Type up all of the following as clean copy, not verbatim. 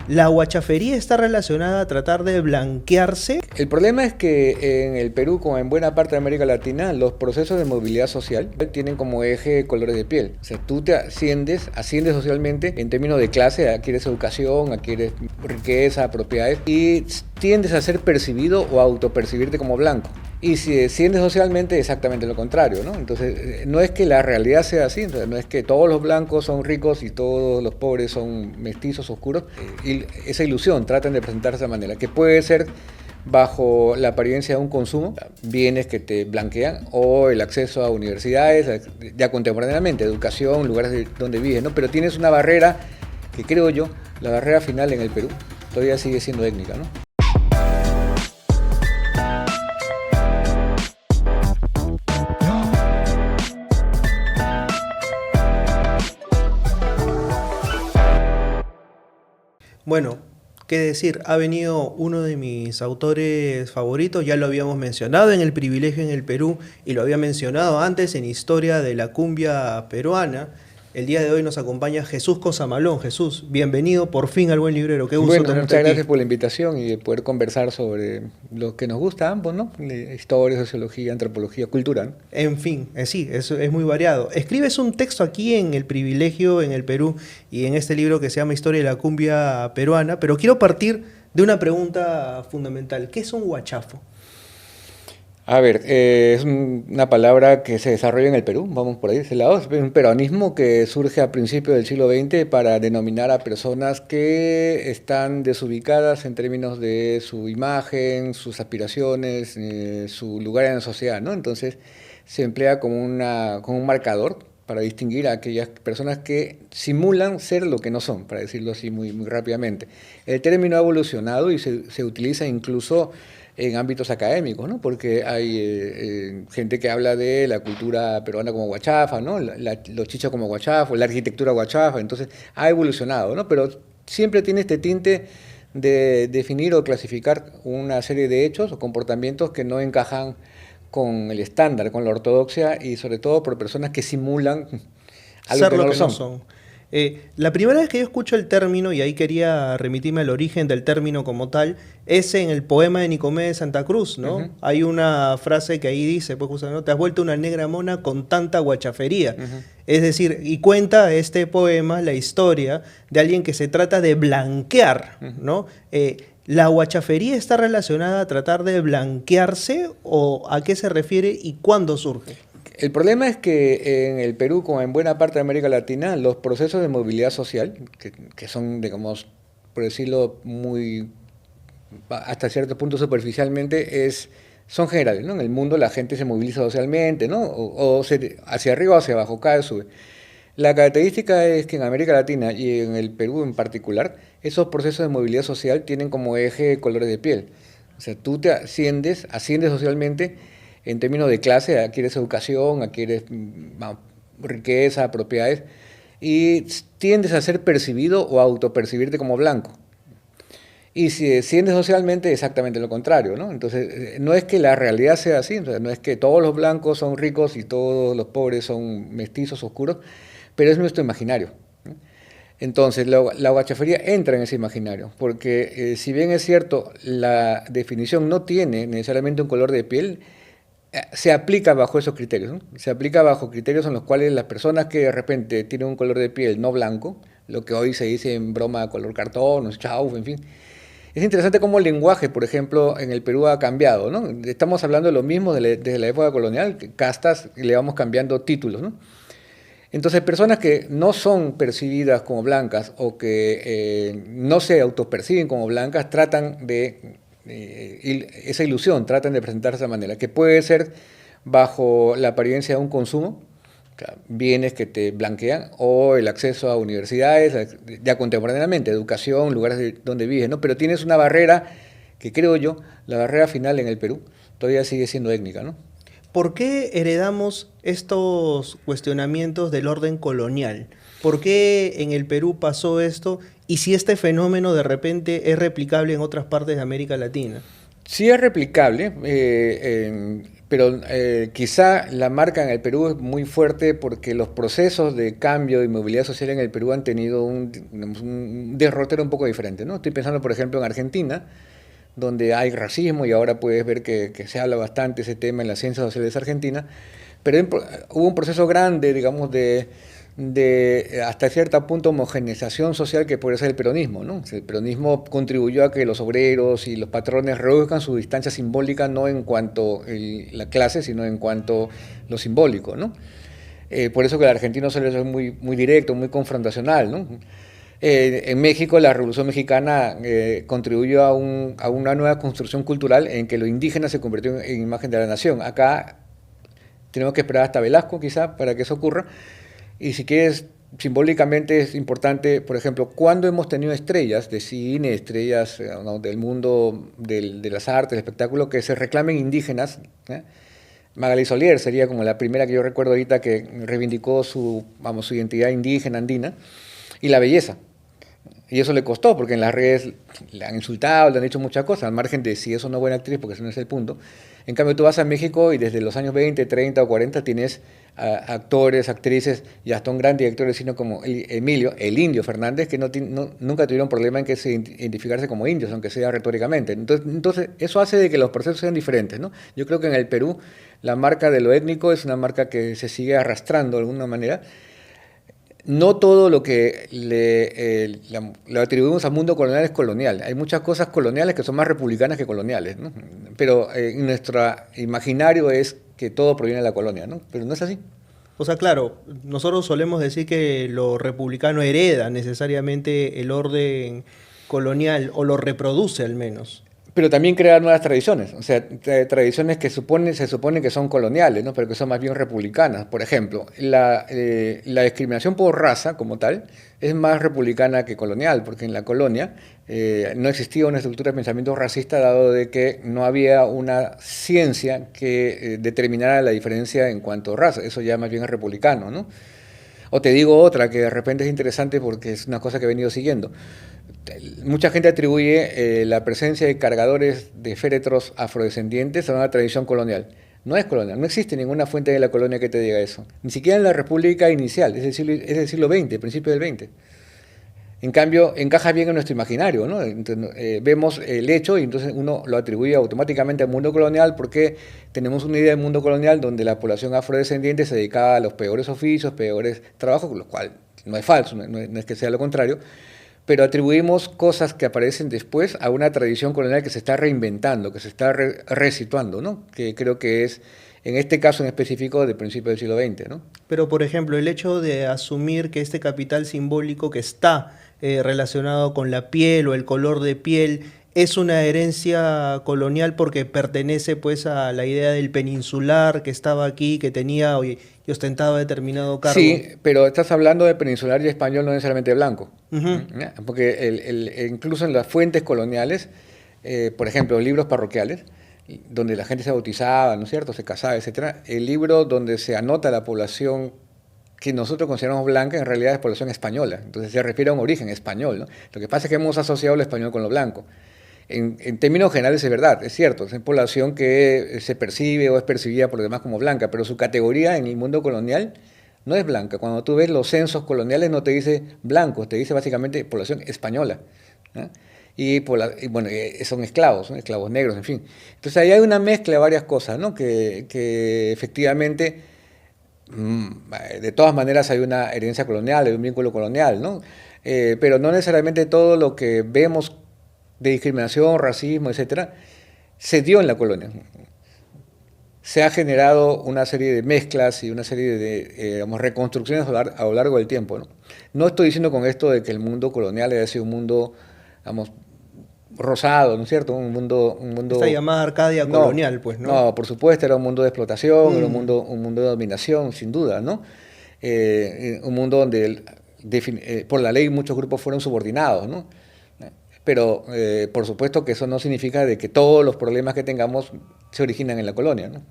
¿La guachafería está relacionada a tratar de blanquearse? El problema es que en el Perú, como en buena parte de América Latina, los procesos de movilidad social tienen como eje colores de piel. O sea, tú te asciendes socialmente en términos de clase, adquieres educación, adquieres riqueza, propiedades y tiendes a ser percibido o autopercibirte como blanco. Y si desciendes socialmente, exactamente lo contrario, ¿no? Entonces, no es que la realidad sea así, no es que todos los blancos son ricos y todos los pobres son mestizos, oscuros. Y esa ilusión tratan de presentarse de esa manera, que puede ser bajo la apariencia de un consumo, bienes que te blanquean, o el acceso a universidades, ya contemporáneamente, educación, lugares donde vives, ¿no? Pero tienes una barrera que creo yo, la barrera final en el Perú, todavía sigue siendo étnica, ¿no? Bueno, qué decir, ha venido uno de mis autores favoritos, ya lo habíamos mencionado en El Privilegio en el Perú y lo había mencionado antes en Historia de la Cumbia Peruana. El día de hoy nos acompaña Jesús Cosamalón. Jesús, bienvenido por fin al Buen Librero, qué gusto Bueno, tenerte muchas aquí. gracias por la invitación y de poder conversar sobre lo que nos gusta a ambos, ¿no? Historia, sociología, antropología, cultura, ¿no? En fin, sí, es muy variado. Escribes un texto aquí en El Privilegio en el Perú y en este libro que se llama Historia de la Cumbia Peruana, pero quiero partir de una pregunta fundamental. ¿Qué es un huachafo? A ver, es una palabra que se desarrolla en el Perú, vamos por ahí, de ese lado. Es un peruanismo que surge a principios del siglo XX para denominar a personas que están desubicadas en términos de su imagen, sus aspiraciones, su lugar en la sociedad, ¿no? Entonces se emplea como un marcador para distinguir a aquellas personas que simulan ser lo que no son, para decirlo así muy rápidamente. El término ha evolucionado y se utiliza incluso en ámbitos académicos, ¿no? Porque hay gente que habla de la cultura peruana como guachafa, ¿no? Los chichos como guachafo, la arquitectura guachafa, entonces ha evolucionado, ¿no? Pero siempre tiene este tinte de definir o clasificar una serie de hechos o comportamientos que no encajan con el estándar, con la ortodoxia y sobre todo por personas que simulan algo Ser que lo no lo que no son. son. La primera vez que yo escucho el término, y ahí quería remitirme al origen del término como tal, es en el poema de Nicomé de Santa Cruz, ¿no? Ujú, Hay una frase que ahí dice, pues justamente, ¿no? Te has vuelto una negra mona con tanta guachafería. ujú. Es decir, y cuenta este poema la historia de alguien que se trata de blanquear, ¿no? ¿La guachafería está relacionada a tratar de blanquearse o a qué se refiere y cuándo surge? El problema es que en el Perú, como en buena parte de América Latina, los procesos de movilidad social, que son, digamos, por decirlo hasta cierto punto superficialmente, son generales, ¿no? En el mundo la gente se moviliza socialmente, ¿no? Hacia arriba o hacia abajo, cae, sube. La característica es que en América Latina y en el Perú en particular, esos procesos de movilidad social tienen como eje colores de piel. O sea, tú te asciendes socialmente en términos de clase, adquieres educación, adquieres riqueza, propiedades, y tiendes a ser percibido o autopercibirte como blanco. Y si desciendes socialmente, exactamente lo contrario, ¿no? Entonces, no es que la realidad sea así, o sea, no es que todos los blancos son ricos y todos los pobres son mestizos, oscuros, pero es nuestro imaginario, ¿no? Entonces, la guachafería entra en ese imaginario, porque si bien es cierto, la definición no tiene necesariamente un color de piel, se aplica bajo esos criterios, ¿no? Se aplica bajo criterios en los cuales las personas que de repente tienen un color de piel no blanco, lo que hoy se dice en broma color cartón, o chau, en fin. Es interesante cómo el lenguaje, por ejemplo, en el Perú ha cambiado, ¿no? Estamos hablando de lo mismo desde la época colonial, castas, y le vamos cambiando títulos, ¿no? Entonces, personas que no son percibidas como blancas o que no se autoperciben como blancas, tratan esa ilusión, tratan de presentarse de esa manera, que puede ser bajo la apariencia de un consumo, bienes que te blanquean, o el acceso a universidades, ya contemporáneamente, educación, lugares donde vives, ¿no? Pero tienes una barrera que creo yo, la barrera final en el Perú, todavía sigue siendo étnica, ¿no? ¿Por qué heredamos estos cuestionamientos del orden colonial? ¿Por qué en el Perú pasó esto? Y si este fenómeno de repente es replicable en otras partes de América Latina. Sí es replicable, Pero quizá la marca en el Perú es muy fuerte porque los procesos de cambio y movilidad social en el Perú han tenido un derrotero un poco diferente, ¿no? Estoy pensando, por ejemplo, en Argentina, donde hay racismo y ahora puedes ver que se habla bastante ese tema en las ciencias sociales argentinas, pero hubo un proceso grande, digamos, de hasta cierto punto homogeneización social que puede ser el peronismo, ¿no? El peronismo contribuyó a que los obreros y los patrones reduzcan su distancia simbólica no en cuanto la clase, sino en cuanto lo simbólico, ¿no? Por eso que el argentino suele ser muy directo, muy confrontacional, ¿no? En México, la Revolución Mexicana contribuyó a una nueva construcción cultural en que lo indígena se convirtió en imagen de la nación. Acá tenemos que esperar hasta Velasco, quizá, para que eso ocurra. Y si quieres, simbólicamente es importante, por ejemplo, cuando hemos tenido estrellas de cine, estrellas ¿no? del mundo de las artes, del espectáculo, que se reclamen indígenas. Magalí Solier sería como la primera que yo recuerdo ahorita que reivindicó su identidad indígena, andina, y la belleza. Y eso le costó, porque en las redes le han insultado, le han dicho muchas cosas, al margen de si eso no es buena actriz, porque ese no es el punto. En cambio, tú vas a México y desde los años 20, 30 o 40 tienes actores, actrices y hasta un gran director de cine como Emilio, el Indio Fernández, que nunca tuvieron problema en que se identificarse como indios, aunque sea retóricamente. Entonces, eso hace de que los procesos sean diferentes, ¿no? Yo creo que en el Perú la marca de lo étnico es una marca que se sigue arrastrando de alguna manera. No todo lo que le atribuimos al mundo colonial es colonial. Hay muchas cosas coloniales que son más republicanas que coloniales, ¿no? Pero nuestro imaginario es que todo proviene de la colonia, ¿no? Pero no es así. O sea, claro, nosotros solemos decir que lo republicano hereda necesariamente el orden colonial o lo reproduce al menos. Pero también crear nuevas tradiciones, o sea, tradiciones que se supone que son coloniales, ¿no? Pero que son más bien republicanas. Por ejemplo, la discriminación por raza como tal es más republicana que colonial, porque en la colonia no existía una estructura de pensamiento racista dado de que no había una ciencia que determinara la diferencia en cuanto a raza. Eso ya más bien es republicano, ¿no? O te digo otra que de repente es interesante porque es una cosa que he venido siguiendo. Mucha gente atribuye la presencia de cargadores de féretros afrodescendientes a una tradición colonial. No es colonial, no existe ninguna fuente de la colonia que te diga eso. Ni siquiera en la República inicial, es del siglo XX, principio del XX. En cambio, encaja bien en nuestro imaginario, ¿no? Entonces, vemos el hecho y entonces uno lo atribuye automáticamente al mundo colonial porque tenemos una idea del mundo colonial donde la población afrodescendiente se dedicaba a los peores oficios, peores trabajos, lo cual no es falso, no es que sea lo contrario, pero atribuimos cosas que aparecen después a una tradición colonial que se está reinventando, que se está resituando, ¿no? Que creo que es, en este caso en específico, de principios del siglo XX, ¿no? Pero, por ejemplo, el hecho de asumir que este capital simbólico que está relacionado con la piel o el color de piel es una herencia colonial porque pertenece pues a la idea del peninsular que estaba aquí, que tenía y ostentaba determinado cargo. Sí, pero estás hablando de peninsular y español, no necesariamente blanco. Ujú. Porque incluso en las fuentes coloniales, por ejemplo, libros parroquiales, donde la gente se bautizaba, ¿no es cierto?, se casaba, etcétera. El libro donde se anota la población que nosotros consideramos blanca, en realidad es población española. Entonces se refiere a un origen español, ¿no? Lo que pasa es que hemos asociado el español con lo blanco. En términos generales es verdad, es cierto, es población que se percibe o es percibida por los demás como blanca, pero su categoría en el mundo colonial no es blanca. Cuando tú ves los censos coloniales no te dice blancos, te dice básicamente población española, ¿no? Bueno, son esclavos, ¿no? Esclavos negros, en fin. Entonces ahí hay una mezcla de varias cosas, ¿no? Que efectivamente, de todas maneras hay una herencia colonial, hay un vínculo colonial, ¿no? Pero no necesariamente todo lo que vemos de discriminación, racismo, etcétera, se dio en la colonia. Se ha generado una serie de mezclas y una serie de digamos, reconstrucciones a lo largo del tiempo, ¿no? No estoy diciendo con esto de que el mundo colonial haya sido un mundo, digamos, rosado, ¿no es cierto? Un mundo Esta llamada Arcadia colonial, pues, ¿no? No, por supuesto, era un mundo de explotación, era un mundo de dominación, sin duda, ¿no? Un mundo donde por la ley muchos grupos fueron subordinados, ¿no? Pero por supuesto que eso no significa de que todos los problemas que tengamos se originan en la colonia, ¿no?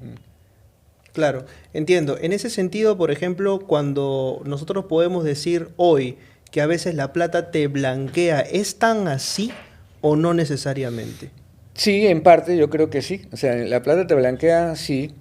Claro, entiendo. En ese sentido, por ejemplo, cuando nosotros podemos decir hoy que a veces la plata te blanquea, ¿es tan así o no necesariamente? Sí, en parte yo creo que sí. O sea, la plata te blanquea, sí,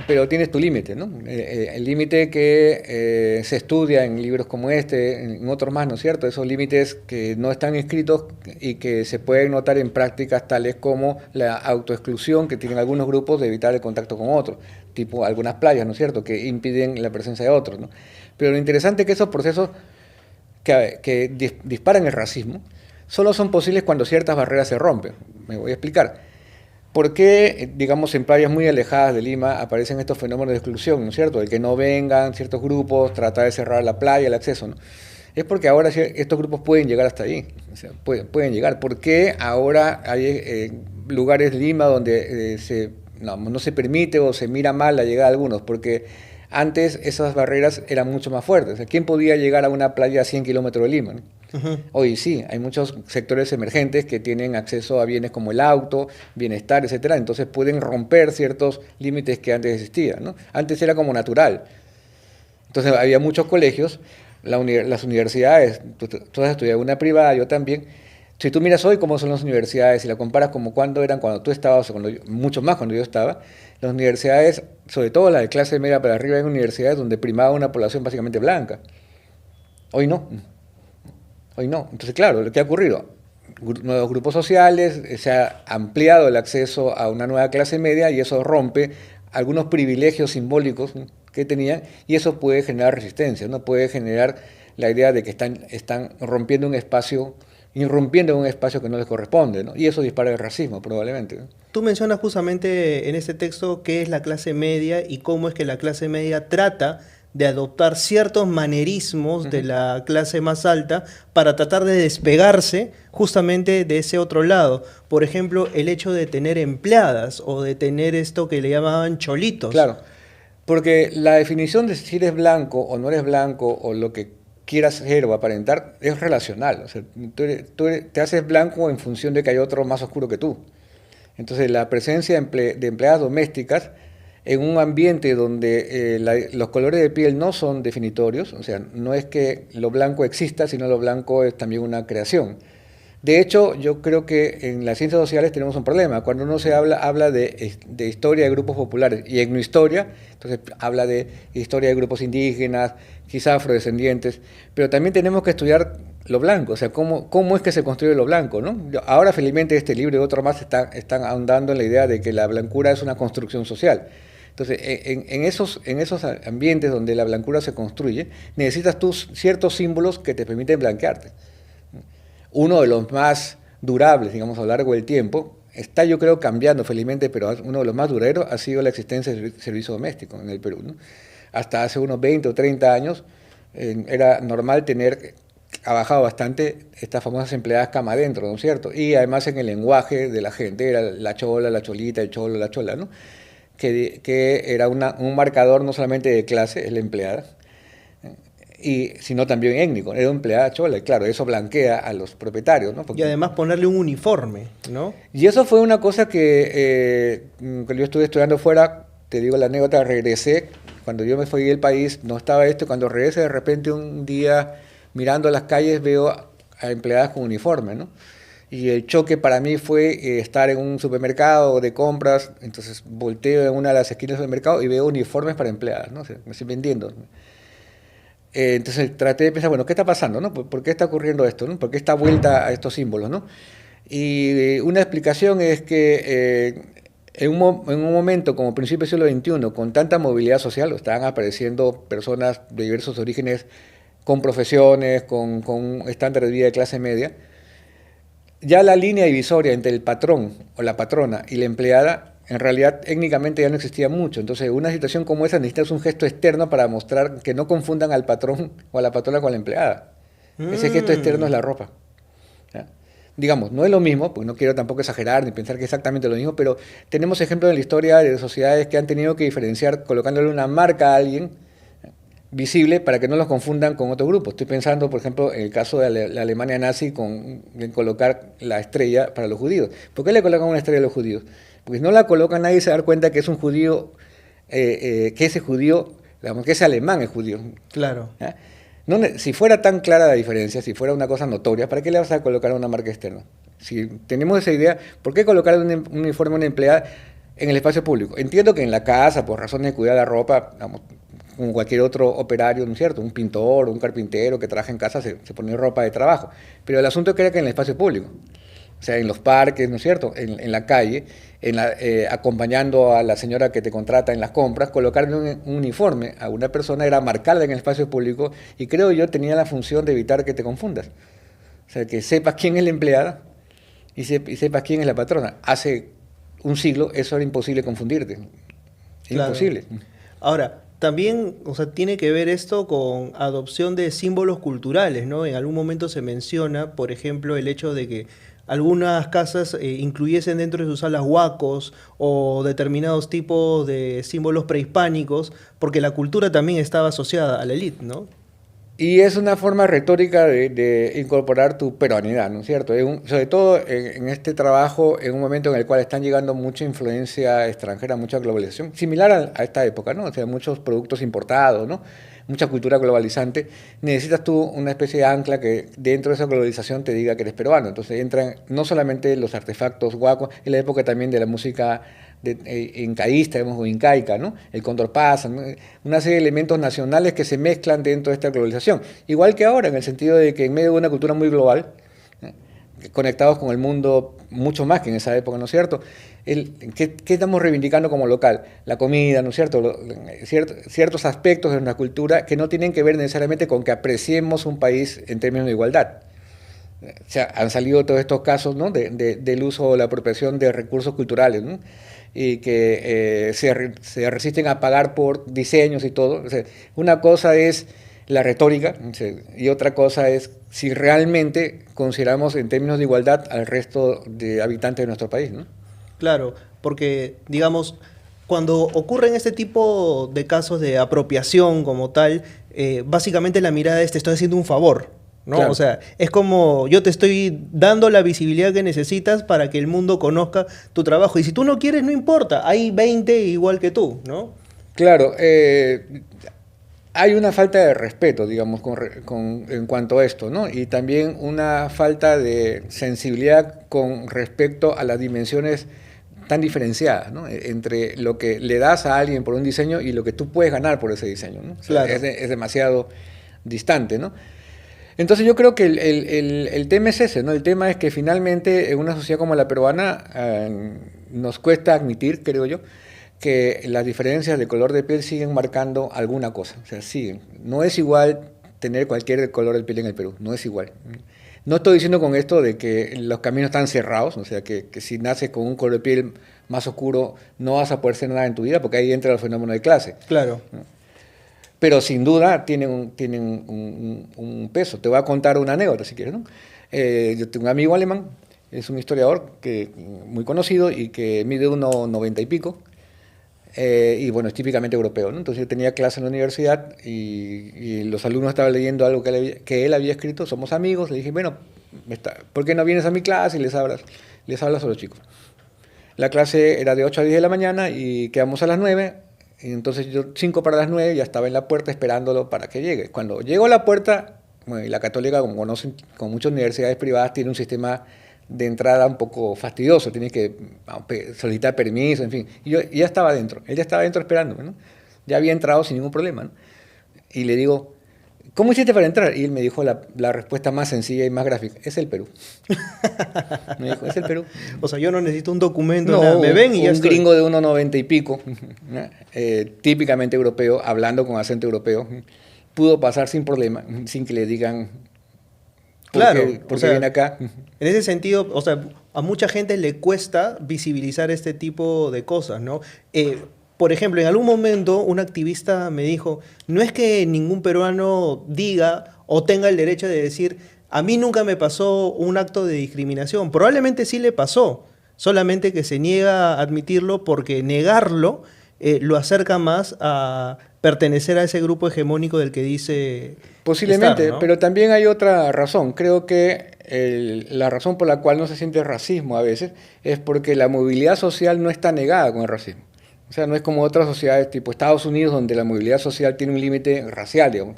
pero tienes tu límite, ¿no? El límite que se estudia en libros como este, en otros más, ¿no es cierto? Esos límites que no están escritos y que se pueden notar en prácticas tales como la autoexclusión que tienen algunos grupos de evitar el contacto con otros, tipo algunas playas, ¿no es cierto?, que impiden la presencia de otros, ¿no? Pero lo interesante es que esos procesos que disparan el racismo solo son posibles cuando ciertas barreras se rompen. Me voy a explicar. ¿Por qué, digamos, en playas muy alejadas de Lima aparecen estos fenómenos de exclusión, ¿no es cierto? El que no vengan ciertos grupos, tratar de cerrar la playa, el acceso, ¿no? Es porque ahora estos grupos pueden llegar hasta ahí, o sea, pueden llegar. ¿Por qué ahora hay lugares de Lima donde no se permite o se mira mal la llegada de algunos? Porque antes esas barreras eran mucho más fuertes. O sea, ¿quién podía llegar a una playa a 100 kilómetros de Lima, ¿no? Hoy sí, hay muchos sectores emergentes que tienen acceso a bienes como el auto, bienestar, etcétera, entonces pueden romper ciertos límites que antes existían, ¿no? Antes era como natural. Entonces había muchos colegios, las universidades, tú has estudiado una privada, yo también. Si tú miras hoy cómo son las universidades y la comparas como cuando eran cuando tú estabas, o mucho más cuando yo estaba, las universidades, sobre todo las de clase media para arriba, eran universidades donde primaba una población básicamente blanca. Hoy no. Hoy no. Entonces, claro, lo que ha ocurrido, nuevos grupos sociales, se ha ampliado el acceso a una nueva clase media y eso rompe algunos privilegios simbólicos que tenían y eso puede generar resistencia, ¿no? Puede generar la idea de que están rompiendo un espacio, irrumpiendo en un espacio que no les corresponde, ¿no? Y eso dispara el racismo, probablemente, ¿no? Tú mencionas justamente en este texto qué es la clase media y cómo es que la clase media trata de adoptar ciertos manerismos de la clase más alta para tratar de despegarse justamente de ese otro lado. Por ejemplo, el hecho de tener empleadas o de tener esto que le llamaban cholitos. Claro, porque la definición de si eres blanco o no eres blanco o lo que quieras ser o aparentar es relacional. O sea, te haces blanco en función de que hay otro más oscuro que tú. Entonces, la presencia de empleadas domésticas en un ambiente donde los colores de piel no son definitorios, o sea, no es que lo blanco exista, sino lo blanco es también una creación. De hecho, yo creo que en las ciencias sociales tenemos un problema. Cuando uno habla de historia de grupos populares y etnohistoria, entonces habla de historia de grupos indígenas, quizás afrodescendientes, pero también tenemos que estudiar lo blanco, o sea, cómo es que se construye lo blanco, ¿no? Ahora, felizmente, este libro y otro más están ahondando en la idea de que la blancura es una construcción social. Entonces, en esos ambientes donde la blancura se construye, necesitas tú ciertos símbolos que te permiten blanquearte. Uno de los más durables, digamos, a lo largo del tiempo, está yo creo cambiando felizmente, pero uno de los más duraderos ha sido la existencia del servicio doméstico en el Perú, ¿no? Hasta hace unos 20 o 30 años era normal ha bajado bastante estas famosas empleadas cama adentro, ¿no es cierto? Y además en el lenguaje de la gente era la chola, la cholita, el cholo, la chola, ¿no? Que era un marcador no solamente de clase, es la empleada, sino también étnico, era empleada chola, y claro, eso blanquea a los propietarios, ¿no? Y además ponerle un uniforme, ¿no? Y eso fue una cosa que yo estuve estudiando fuera, te digo la anécdota, regresé, cuando yo me fui del país, no estaba esto, cuando regresé de repente un día, mirando las calles, veo a empleadas con uniforme, ¿no? Y el choque para mí fue estar en un supermercado de compras, entonces volteo en una de las esquinas del mercado y veo uniformes para empleadas, ¿no? O sea, me estoy vendiendo. Entonces traté de pensar, bueno, ¿qué está pasando, no? ¿Por qué está ocurriendo esto, no? ¿Por qué esta vuelta a estos símbolos, no? Y una explicación es que en un momento como principio del siglo XXI, con tanta movilidad social, estaban apareciendo personas de diversos orígenes, con profesiones, con estándares de vida de clase media, ya la línea divisoria entre el patrón o la patrona y la empleada, en realidad técnicamente ya no existía mucho. Entonces, en una situación como esa necesitas un gesto externo para mostrar que no confundan al patrón o a la patrona con la empleada. Ese gesto externo es la ropa. ¿Ya? Digamos, no es lo mismo, porque no quiero tampoco exagerar ni pensar que es exactamente lo mismo, pero tenemos ejemplos en la historia de sociedades que han tenido que diferenciar colocándole una marca a alguien visible para que no los confundan con otro grupo. Estoy pensando, por ejemplo, en el caso de la Alemania nazi en colocar la estrella para los judíos. ¿Por qué le colocan una estrella a los judíos? Porque si no la colocan nadie se da cuenta que es un judío, que ese judío, digamos, que ese alemán es judío. Claro. ¿Ya? No, si fuera tan clara la diferencia, si fuera una cosa notoria, ¿para qué le vas a colocar una marca externa? Si tenemos esa idea, ¿por qué colocar un uniforme a una empleada? en el espacio público. Entiendo que en la casa, por razones de cuidar la ropa, digamos, como cualquier otro operario, ¿no es cierto? Un pintor, un carpintero que trabaja en casa se pone ropa de trabajo. Pero el asunto era que en el espacio público, o sea, en los parques, ¿no es cierto? En la calle, acompañando a la señora que te contrata en las compras, colocarle un uniforme a una persona era marcarla en el espacio público y creo yo tenía la función de evitar que te confundas. O sea, que sepas quién es la empleada y sepas quién es la patrona. Hace un siglo eso era imposible confundirte. Claro. Imposible. Ahora, también, o sea, tiene que ver esto con adopción de símbolos culturales, ¿no? En algún momento se menciona, por ejemplo, el hecho de que algunas casas incluyesen dentro de sus salas huacos o determinados tipos de símbolos prehispánicos, porque la cultura también estaba asociada a la élite, ¿no? Y es una forma retórica de incorporar tu peruanidad, ¿no es cierto? Sobre todo en este trabajo, en un momento en el cual están llegando mucha influencia extranjera, mucha globalización, similar a esta época, ¿no? O sea, muchos productos importados, ¿no? Mucha cultura globalizante. Necesitas tú una especie de ancla que dentro de esa globalización te diga que eres peruano. Entonces entran no solamente los artefactos guacos, en la época también de la música incaísta, digamos, o incaica, ¿no? El cóndor pasa, ¿no? Una serie de elementos nacionales que se mezclan dentro de esta globalización. Igual que ahora, en el sentido de que en medio de una cultura muy global, conectados con el mundo mucho más que en esa época, ¿no es cierto? ¿Qué estamos reivindicando como local? La comida, ¿no es cierto? Ciertos aspectos de nuestra cultura que no tienen que ver necesariamente con que apreciemos un país en términos de igualdad. O sea, han salido todos estos casos, ¿no? Del uso o la apropiación de recursos culturales, ¿no? Y que se resisten a pagar por diseños y todo. O sea, una cosa es la retórica, o sea, y otra cosa es si realmente consideramos en términos de igualdad al resto de habitantes de nuestro país, ¿no? Claro, porque, digamos, cuando ocurren este tipo de casos de apropiación como tal, básicamente la mirada es te estoy haciendo un favor, ¿no? Claro. O sea, es como yo te estoy dando la visibilidad que necesitas para que el mundo conozca tu trabajo. Y si tú no quieres, no importa, hay 20 igual que tú, ¿no? Claro, hay una falta de respeto, digamos, en cuanto a esto, ¿no? Y también una falta de sensibilidad con respecto a las dimensiones tan diferenciadas, ¿no? Entre lo que le das a alguien por un diseño y lo que tú puedes ganar por ese diseño, ¿no? O sea, Claro. es demasiado distante, ¿no? Entonces yo creo que el tema es ese, ¿no? El tema es que finalmente en una sociedad como la peruana nos cuesta admitir, creo yo, que las diferencias de color de piel siguen marcando alguna cosa, o sea, siguen. No es igual tener cualquier color de piel en el Perú, no es igual. No estoy diciendo con esto de que los caminos están cerrados, o sea, que si naces con un color de piel más oscuro no vas a poder hacer nada en tu vida, porque ahí entra el fenómeno de clase. Claro. Pero sin duda tienen un peso. Te voy a contar una anécdota, si quieres, ¿no? Yo tengo un amigo alemán, es un historiador muy conocido y que mide 1,90 y pico, y bueno, es típicamente europeo, ¿no? Entonces yo tenía clase en la universidad y los alumnos estaban leyendo algo que él había escrito, somos amigos, le dije, bueno, ¿por qué no vienes a mi clase y les hablas a los chicos? La clase era de 8 a 10 de la mañana y quedamos a las 9. Y entonces yo 5 para las 9 ya estaba en la puerta esperándolo para que llegue. Cuando llegó a la puerta, bueno, y la Católica, como conocen, con muchas universidades privadas, tiene un sistema de entrada un poco fastidioso. Tienes que solicitar permiso, en fin. Y yo ya estaba adentro. Él ya estaba adentro esperándome, ¿no? Ya había entrado sin ningún problema, ¿no? Y le digo, ¿cómo hiciste para entrar? Y él me dijo la respuesta más sencilla y más gráfica. Es el Perú. Me dijo, es el Perú. O sea, yo no necesito un documento, No, nada. Me ven y ya un estoy. gringo de 1,90 y pico, típicamente europeo, hablando con acento europeo, pudo pasar sin problema, sin que le digan Claro, por o qué sea, viene acá. en ese sentido, o sea, a mucha gente le cuesta visibilizar este tipo de cosas, ¿no? Por ejemplo, en algún momento un activista me dijo, no es que ningún peruano diga o tenga el derecho de decir, a mí nunca me pasó un acto de discriminación. Probablemente sí le pasó, solamente que se niega a admitirlo porque negarlo lo acerca más a pertenecer a ese grupo hegemónico del que dice Posiblemente, estar, ¿no? pero también hay otra razón. Creo que la razón por la cual no se siente racismo a veces es porque la movilidad social no está negada con el racismo. O sea, no es como otras sociedades tipo Estados Unidos donde la movilidad social tiene un límite racial, digamos.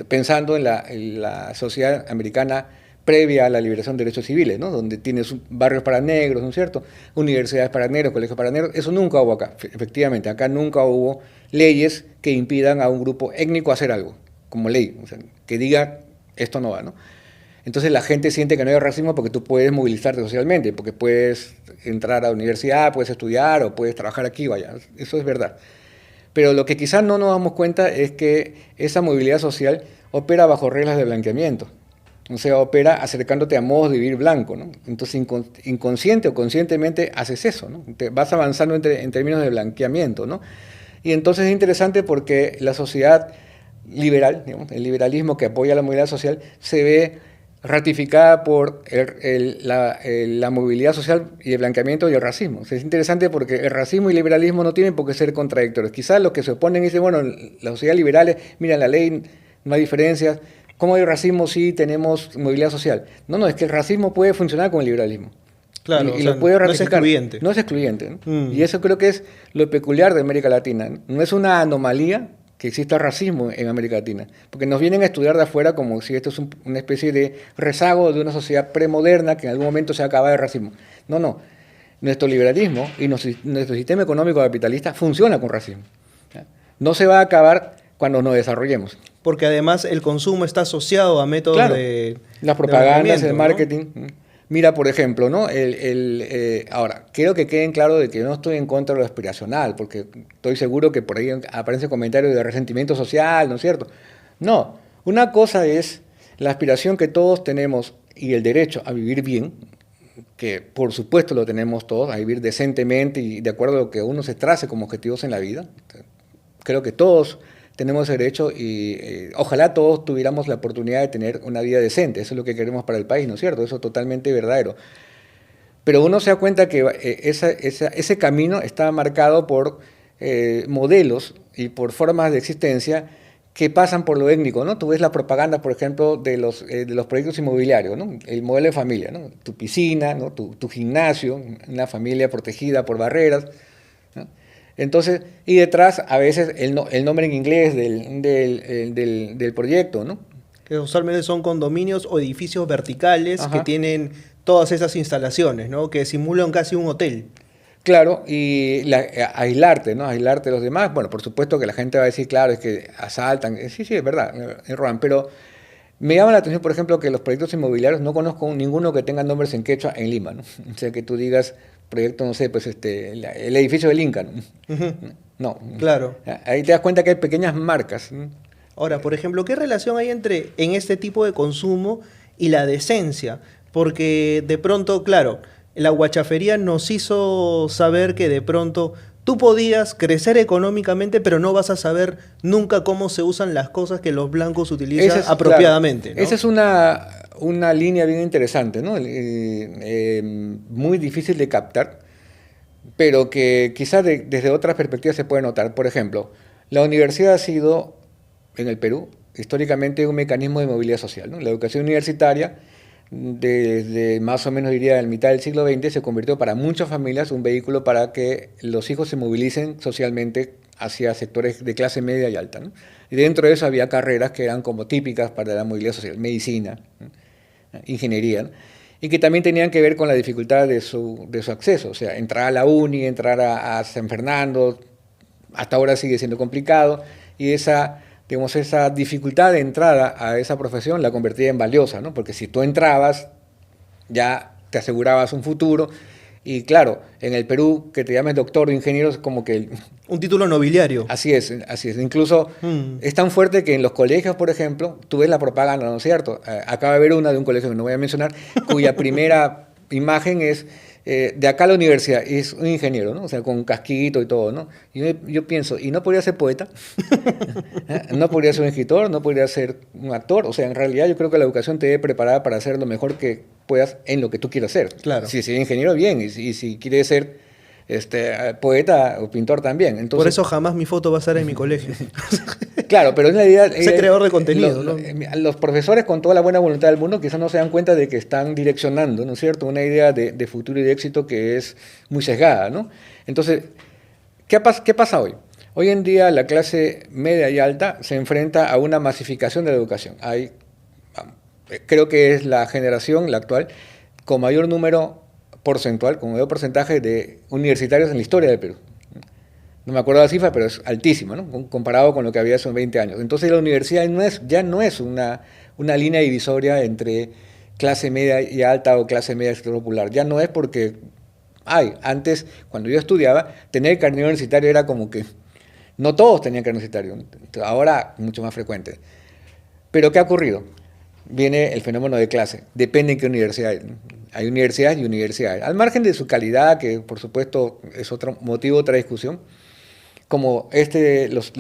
Pensando en la sociedad americana previa a la liberación de derechos civiles, ¿no? Donde tienes barrios para negros, ¿no es cierto? Universidades para negros, colegios para negros. Eso nunca hubo acá, efectivamente. Acá nunca hubo leyes que impidan a un grupo étnico hacer algo, como ley, o sea, que diga esto no va, ¿no? Entonces la gente siente que no hay racismo porque tú puedes movilizarte socialmente, porque puedes entrar a la universidad, puedes estudiar o puedes trabajar aquí, vaya, eso es verdad. Pero lo que quizás no nos damos cuenta es que esa movilidad social opera bajo reglas de blanqueamiento. O sea, opera acercándote a modos de vivir blanco, ¿no? Entonces, inconsciente o conscientemente haces eso, ¿no? Te vas avanzando en términos de blanqueamiento, ¿no? Y entonces es interesante porque la sociedad liberal, digamos, el liberalismo que apoya la movilidad social, se ve ratificada por la movilidad social y el blanqueamiento y el racismo. O sea, es interesante porque el racismo y el liberalismo no tienen por qué ser contradictorios. Quizás los que se oponen dicen, bueno, la sociedad liberal, mira, en la ley no hay diferencias. ¿Cómo hay racismo si tenemos movilidad social? No, es que el racismo puede funcionar con el liberalismo. Claro, Y lo puede ratificar. No es excluyente. No es excluyente, ¿no? Y eso creo que es lo peculiar de América Latina, ¿no? No es una anomalía que exista racismo en América Latina, porque nos vienen a estudiar de afuera como si esto es una especie de rezago de una sociedad premoderna que en algún momento se acaba de racismo. No. Nuestro liberalismo y nuestro sistema económico capitalista funciona con racismo. ¿Ya? No se va a acabar cuando nos desarrollemos. Porque además el consumo está asociado a métodos Claro, de... las propagandas, de el marketing. ¿No? Mira, por ejemplo, ¿no? Ahora, quiero que queden claro de que no estoy en contra de lo aspiracional, porque estoy seguro que por ahí aparecen comentarios de resentimiento social, ¿no es cierto? No, una cosa es la aspiración que todos tenemos y el derecho a vivir bien, que por supuesto lo tenemos todos, a vivir decentemente y de acuerdo a lo que uno se trace como objetivos en la vida. Creo que todos tenemos derecho y ojalá todos tuviéramos la oportunidad de tener una vida decente. Eso es lo que queremos para el país, ¿no es cierto? Eso es totalmente verdadero. Pero uno se da cuenta que ese camino está marcado por modelos y por formas de existencia que pasan por lo étnico, ¿no? Tú ves la propaganda, por ejemplo, de los proyectos inmobiliarios, ¿no? El modelo de familia, ¿no? Tu piscina, ¿no? Tu gimnasio, una familia protegida por barreras, ¿no? Entonces, y detrás a veces el nombre en inglés del proyecto, ¿no? Que usualmente son condominios o edificios verticales. Ajá. Que tienen todas esas instalaciones, ¿no? Que simulan casi un hotel. Claro, y aislarte, ¿no? Aislarte de los demás. Bueno, por supuesto que la gente va a decir, claro, es que asaltan. Sí, es verdad, roban, pero me llama la atención, por ejemplo, que los proyectos inmobiliarios, no conozco ninguno que tenga nombres en quechua en Lima, ¿no? O sea, que tú digas, proyecto, no sé, pues el edificio del Inca, ¿no? Uh-huh. No. Claro. Ahí te das cuenta que hay pequeñas marcas, ¿no? Ahora, por ejemplo, ¿qué relación hay en este tipo de consumo y la decencia? Porque de pronto, claro, la guachafería nos hizo saber que de pronto tú podías crecer económicamente, pero no vas a saber nunca cómo se usan las cosas que los blancos utilizan apropiadamente. Claro, ¿no? Esa es una línea bien interesante, ¿no? Muy difícil de captar, pero que quizás desde otras perspectivas se puede notar. Por ejemplo, la universidad ha sido, en el Perú, históricamente un mecanismo de movilidad social, ¿no? La educación universitaria, desde más o menos diría la mitad del siglo XX, se convirtió para muchas familias un vehículo para que los hijos se movilicen socialmente hacia sectores de clase media y alta, ¿no? Y dentro de eso había carreras que eran como típicas para la movilidad social, medicina, ¿no? Ingeniería, ¿no? Y que también tenían que ver con la dificultad de su acceso, o sea, entrar a la uni, entrar a San Fernando, hasta ahora sigue siendo complicado, y esa dificultad de entrada a esa profesión la convertía en valiosa, ¿no? Porque si tú entrabas, ya te asegurabas un futuro. Y claro, en el Perú, que te llames doctor o ingeniero es como que... un título nobiliario. Así es. Incluso es tan fuerte que en los colegios, por ejemplo, tú ves la propaganda, ¿no es cierto? Acaba de haber una de un colegio que no voy a mencionar, cuya primera imagen es... de acá a la universidad, es un ingeniero, ¿no? O sea, con casquito y todo, ¿no? Y yo pienso, ¿y no podría ser poeta? ¿No podría ser un escritor? ¿No podría ser un actor? O sea, en realidad yo creo que la educación te debe preparar para hacer lo mejor que puedas en lo que tú quieras ser. Claro. Si eres ingeniero, bien. Y si quieres ser poeta o pintor, también. Entonces, por eso jamás mi foto va a estar en mi colegio. Claro, pero en realidad... Ser creador de contenido, ¿no? Los profesores, con toda la buena voluntad del mundo, quizás no se dan cuenta de que están direccionando, ¿no es cierto?, una idea de futuro y de éxito que es muy sesgada, ¿no? Entonces, ¿qué pasa hoy? Hoy en día la clase media y alta se enfrenta a una masificación de la educación. Hay creo que es la generación, la actual, con mayor número porcentual, con mayor porcentaje de universitarios en la historia del Perú. No me acuerdo la cifra, pero es altísima, ¿no? Comparado con lo que había hace 20 años. Entonces la universidad ya no es una línea divisoria entre clase media y alta o clase media y sector popular. Ya no es porque antes, cuando yo estudiaba, tener carnet universitario era como que no todos tenían carnet universitario. Ahora mucho más frecuente. Pero ¿qué ha ocurrido? Viene el fenómeno de clase. Depende en qué universidad hay. Hay universidades y universidades. Al margen de su calidad, que por supuesto es otro motivo, otra discusión, como los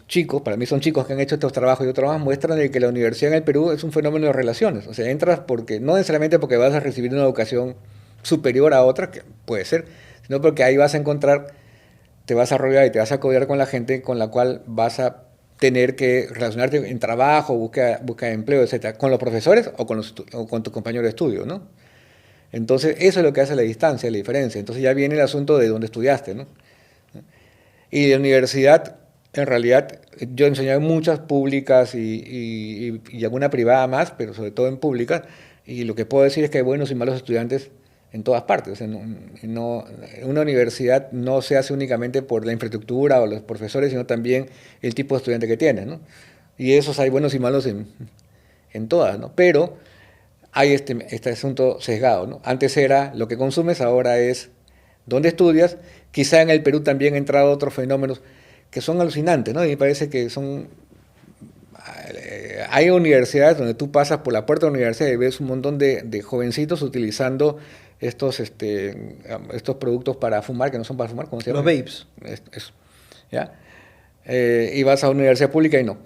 chicos, para mí son chicos que han hecho estos trabajos y otros más, muestran de que la universidad en el Perú es un fenómeno de relaciones. O sea, entras porque, no necesariamente porque vas a recibir una educación superior a otra, que puede ser, sino porque ahí vas a encontrar, te vas a rodear y te vas a codear con la gente con la cual vas a tener que relacionarte en trabajo, busca de empleo, etcétera, con los profesores o con tus compañeros de estudio, ¿no? Entonces, eso es lo que hace la distancia, la diferencia. Entonces ya viene el asunto de dónde estudiaste, ¿no? Y la universidad, en realidad, yo he enseñado en muchas públicas y alguna privada más, pero sobre todo en públicas, y lo que puedo decir es que hay buenos y malos estudiantes en todas partes. O sea, una universidad no se hace únicamente por la infraestructura o los profesores, sino también el tipo de estudiante que tienes, ¿no? Y esos hay buenos y malos en todas, ¿no? Pero hay este asunto sesgado, ¿no? Antes era lo que consumes, ahora es dónde estudias. Quizá en el Perú también han entrado otros fenómenos que son alucinantes, ¿no? Y me parece que hay universidades donde tú pasas por la puerta de la universidad y ves un montón de jovencitos utilizando estos productos para fumar, que no son para fumar, ¿cómo se llama? Los vapes. Eso, ¿ya? Y vas a una universidad pública y no.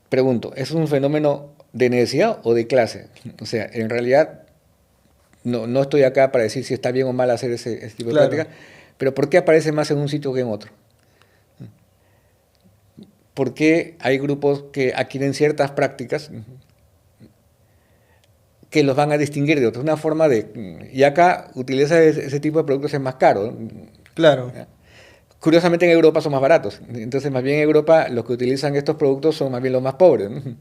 Pregunto, ¿es un fenómeno de necesidad o de clase? O sea, en realidad no estoy acá para decir si está bien o mal hacer ese tipo de práctica, pero ¿por qué aparece más en un sitio que en otro? ¿Por qué hay grupos que adquieren ciertas prácticas que los van a distinguir de otros? Una forma de... Y acá utiliza ese tipo de productos es más caro, ¿no? Claro. Curiosamente en Europa son más baratos. Entonces más bien en Europa los que utilizan estos productos son más bien los más pobres, ¿no?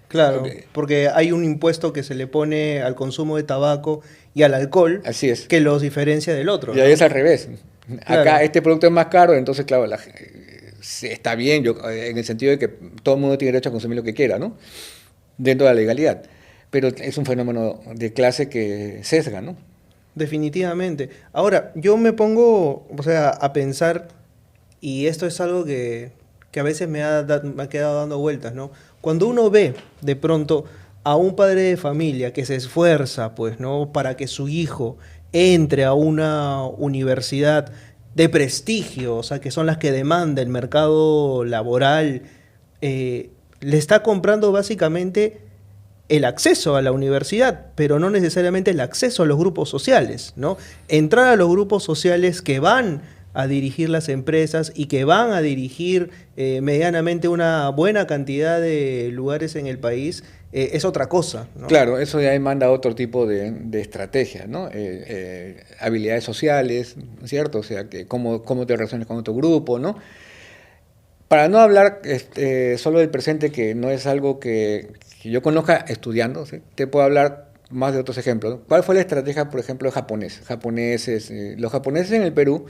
Claro, porque hay un impuesto que se le pone al consumo de tabaco y al alcohol. Así es. Que los diferencia del otro, Y ¿no? ahí es al revés. Claro. Acá este producto es más caro, entonces claro, está bien, en el sentido de que todo el mundo tiene derecho a consumir lo que quiera, ¿no? Dentro de la legalidad. Pero es un fenómeno de clase que sesga, ¿no? Definitivamente. Ahora, yo me pongo, o sea, a pensar, y esto es algo que a veces me ha quedado dando vueltas, ¿no? Cuando uno ve de pronto a un padre de familia que se esfuerza, pues, ¿no? Para que su hijo entre a una universidad de prestigio, o sea, que son las que demanda el mercado laboral, le está comprando básicamente el acceso a la universidad, pero no necesariamente el acceso a los grupos sociales, ¿no? Entrar a los grupos sociales que van a dirigir las empresas y que van a dirigir medianamente una buena cantidad de lugares en el país, es otra cosa, ¿no? Claro, eso ya demanda otro tipo de estrategia, ¿no? Habilidades sociales, ¿cierto? O sea, que cómo te relacionas con otro grupo, ¿no? Para no hablar solo del presente, que no es algo que yo conozca estudiando, ¿sí? Te puedo hablar más de otros ejemplos, ¿no? ¿Cuál fue la estrategia, por ejemplo, japoneses? Los japoneses en el Perú,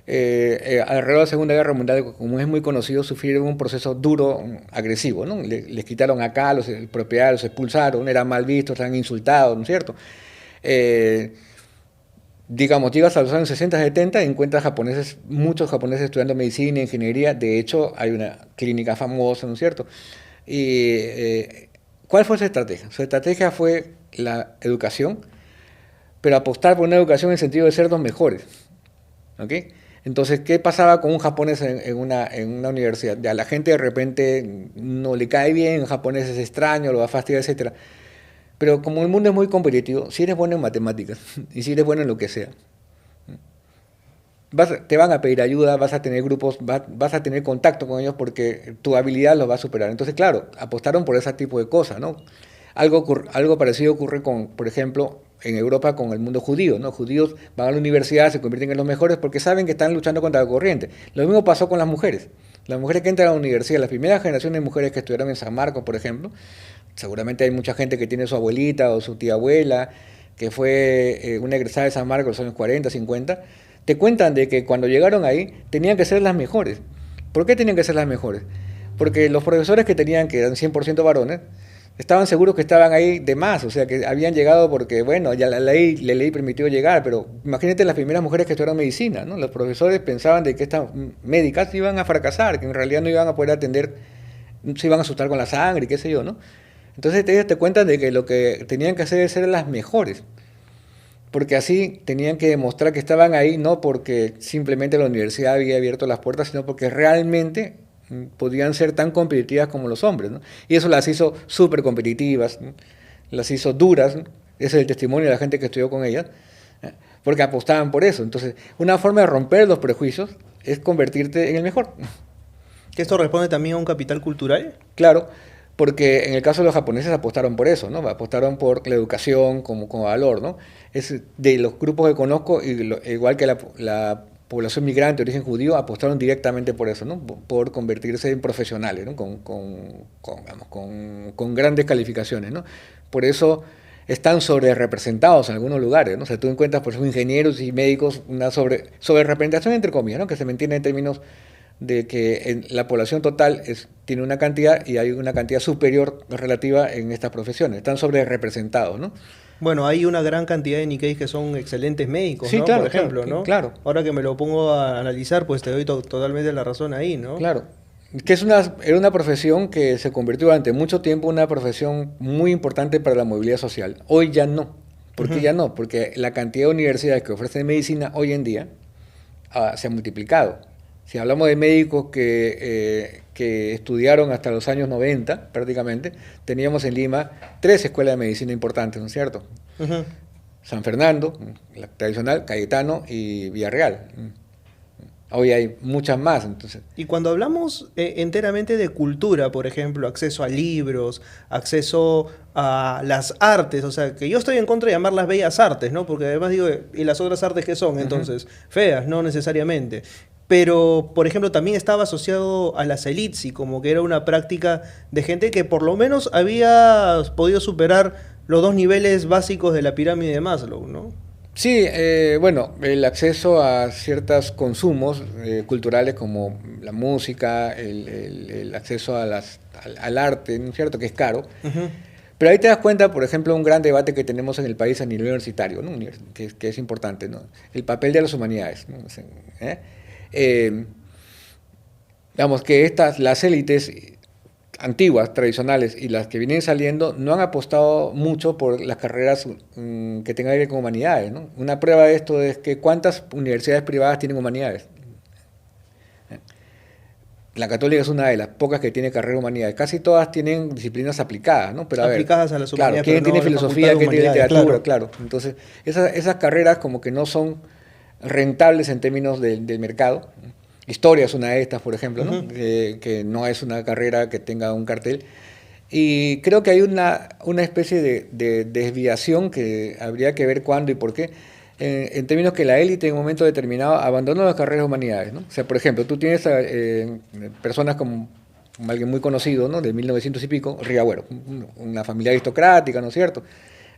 alrededor de la Segunda Guerra Mundial, como es muy conocido, sufrieron un proceso duro, agresivo, ¿no? Les quitaron acá los propiedades, los expulsaron, eran mal vistos, eran insultados, ¿no es cierto? Digamos, llegas a los años 60, 70 y encuentras muchos japoneses estudiando medicina, ingeniería. De hecho, hay una clínica famosa, ¿no es cierto? Y, ¿cuál fue su estrategia? Su estrategia fue la educación, pero apostar por una educación en el sentido de ser los mejores. ¿Ok? Entonces, ¿qué pasaba con un japonés en una universidad? Ya la gente de repente no le cae bien, el japonés es extraño, lo va a fastidiar, etcétera. Pero como el mundo es muy competitivo, si eres bueno en matemáticas y si eres bueno en lo que sea, te van a pedir ayuda, vas a tener grupos, vas a tener contacto con ellos porque tu habilidad los va a superar. Entonces, claro, apostaron por ese tipo de cosas, ¿no? Algo parecido ocurre por ejemplo, en Europa con el mundo judío, ¿no? Judíos van a la universidad, se convierten en los mejores porque saben que están luchando contra la corriente. Lo mismo pasó con las mujeres. Las mujeres que entran a la universidad, las primeras generaciones de mujeres que estudiaron en San Marcos, por ejemplo, seguramente hay mucha gente que tiene su abuelita o su tía abuela, que fue una egresada de San Marcos en los años 40, 50, te cuentan de que cuando llegaron ahí tenían que ser las mejores. ¿Por qué tenían que ser las mejores? Porque los profesores que tenían, que eran 100% varones, estaban seguros que estaban ahí de más, o sea, que habían llegado porque, bueno, ya la ley permitió llegar, pero imagínate las primeras mujeres que estudiaron medicina, ¿no? Los profesores pensaban de que estas médicas iban a fracasar, que en realidad no iban a poder atender, se iban a asustar con la sangre y qué sé yo, ¿no? Entonces ellos te cuentan de que lo que tenían que hacer es ser las mejores, porque así tenían que demostrar que estaban ahí no porque simplemente la universidad había abierto las puertas, sino porque realmente podían ser tan competitivas como los hombres, ¿no? Y eso las hizo súper competitivas, ¿no? Las hizo duras, ¿no? Ese es el testimonio de la gente que estudió con ellas, porque apostaban por eso. Entonces, una forma de romper los prejuicios es convertirte en el mejor. ¿Que esto responde también a un capital cultural? Claro, porque en el caso de los japoneses apostaron por eso, ¿no? Apostaron por la educación como valor, ¿no? Es de los grupos que conozco, igual que la población migrante de origen judío, apostaron directamente por eso, ¿no? Por convertirse en profesionales, ¿no? Con grandes calificaciones, ¿no? Por eso están sobre representados en algunos lugares, ¿no? O sea, tú encuentras, por ejemplo, ingenieros y médicos una sobre representación entre comillas, ¿no? Que se mantiene en términos de que la población total tiene una cantidad y hay una cantidad superior relativa en estas profesiones. Están sobre representados, ¿no? Bueno, hay una gran cantidad de Nikkeis que son excelentes médicos, Sí, ¿no? claro, Por ejemplo, claro, ¿no? claro. Ahora que me lo pongo a analizar, pues te doy totalmente la razón ahí, ¿no? Claro. Que era una profesión que se convirtió durante mucho tiempo en una profesión muy importante para la movilidad social. Hoy ya no. ¿Por qué ya no? Porque la cantidad de universidades que ofrecen medicina hoy en día se ha multiplicado. Si hablamos de médicos que estudiaron hasta los años 90, prácticamente, teníamos en Lima 3 escuelas de medicina importantes, ¿no es cierto? Ujú. San Fernando, la tradicional, Cayetano y Villarreal. Hoy hay muchas más, entonces. Y cuando hablamos enteramente de cultura, por ejemplo, acceso a libros, acceso a las artes, o sea, que yo estoy en contra de llamarlas bellas artes, ¿no? Porque además digo, ¿y las otras artes qué son? Entonces, feas, no necesariamente. Pero, por ejemplo, también estaba asociado a las élites y como que era una práctica de gente que por lo menos había podido superar los 2 niveles básicos de la pirámide de Maslow, ¿no? Sí, bueno, el acceso a ciertos consumos culturales como la música, el acceso al arte, ¿no es cierto? Que es caro. Ujú. Pero ahí te das cuenta, por ejemplo, un gran debate que tenemos en el país a nivel universitario, ¿no? Que es importante, ¿no? El papel de las humanidades, ¿no? ¿Eh? Eh, digamos que las élites antiguas, tradicionales y las que vienen saliendo no han apostado mucho por las carreras que tengan que ver con humanidades, ¿no? Una prueba de esto es que ¿cuántas universidades privadas tienen humanidades? La Católica es una de las pocas que tiene carrera de humanidades. Casi todas tienen disciplinas aplicadas, ¿no? Pero Aplicadas a las claro, humanidades, ¿quién pero no tiene a la filosofía, Facultad de quién tiene Humanidades? literatura? Claro. Claro. Entonces, esas carreras como que no son rentables en términos del mercado. Historia es una de estas, por ejemplo, ¿no? Ujú. Que no es una carrera que tenga un cartel. Y creo que hay una especie de desviación que habría que ver cuándo y por qué, en términos que la élite en un momento determinado abandonó las carreras de humanidades, ¿no? O sea, por ejemplo, tú tienes personas como alguien muy conocido, ¿no? De 1900 y pico, Riagüero, una familia aristocrática, ¿no es cierto?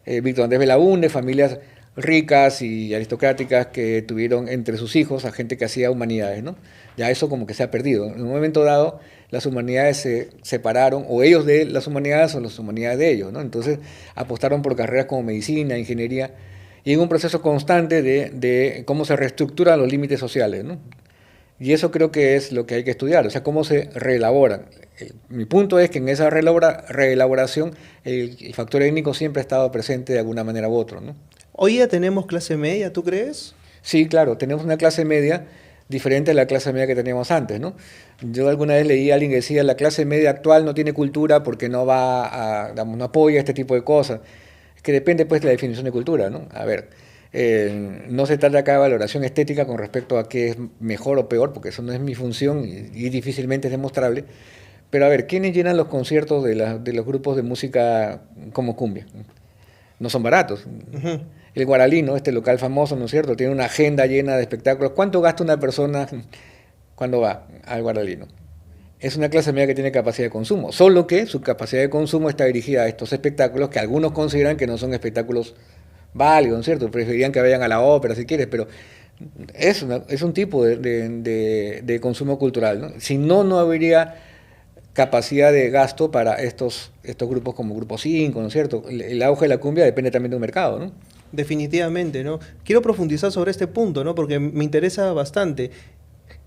Víctor Andrés Belaúnde, familias ricas y aristocráticas que tuvieron entre sus hijos a gente que hacía humanidades, ¿no? Ya eso como que se ha perdido. En un momento dado, las humanidades se separaron, o ellos de las humanidades o las humanidades de ellos, ¿no? Entonces apostaron por carreras como medicina, ingeniería, y en un proceso constante de cómo se reestructuran los límites sociales, ¿no? Y eso creo que es lo que hay que estudiar, o sea, cómo se reelaboran. Mi punto es que en esa reelaboración el factor étnico siempre ha estado presente de alguna manera u otra, ¿no? Hoy ya tenemos clase media, ¿tú crees? Sí, claro, tenemos una clase media diferente a la clase media que teníamos antes, ¿no? Yo alguna vez leí a alguien que decía la clase media actual no tiene cultura porque no va a, digamos, no apoya este tipo de cosas. Es que depende pues de la definición de cultura, ¿no? A ver, no se trata acá de valoración estética con respecto a qué es mejor o peor, porque eso no es mi función y difícilmente es demostrable. Pero a ver, ¿quiénes llenan los conciertos de los grupos de música como cumbia? No son baratos. Ujú. El Guaralino, este local famoso, ¿no es cierto? Tiene una agenda llena de espectáculos. ¿Cuánto gasta una persona cuando va al Guaralino? es una clase media que tiene capacidad de consumo, solo que su capacidad de consumo está dirigida a estos espectáculos que algunos consideran que no son espectáculos válidos, ¿no es cierto? Preferirían que vayan a la ópera si quieres, pero es un tipo de consumo cultural, ¿no? Si no, no habría capacidad de gasto para estos grupos como Grupo 5, ¿no es cierto? El auge de la cumbia depende también de un mercado, ¿no? Definitivamente, ¿no? Quiero profundizar sobre este punto, ¿no? Porque me interesa bastante.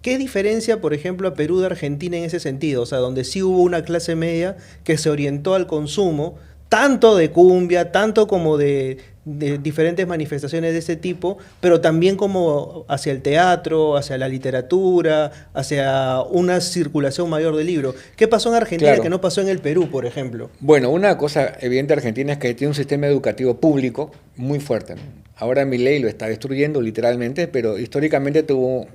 ¿Qué diferencia, por ejemplo, a Perú de Argentina en ese sentido? O sea, donde sí hubo una clase media que se orientó al consumo, tanto de cumbia, tanto como de diferentes manifestaciones de ese tipo, pero también como hacia el teatro, hacia la literatura, hacia una circulación mayor de libros. ¿Qué pasó en Argentina que Claro. no pasó en el Perú, por ejemplo? Bueno, una cosa evidente de Argentina es que tiene un sistema educativo público muy fuerte, ¿no? Ahora Milei lo está destruyendo literalmente, pero históricamente tuvo